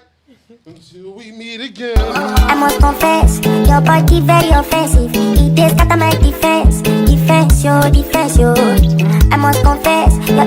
Until we meet again. I must confess, your body very offensive. It is scatter my defense, yo. I must confess, your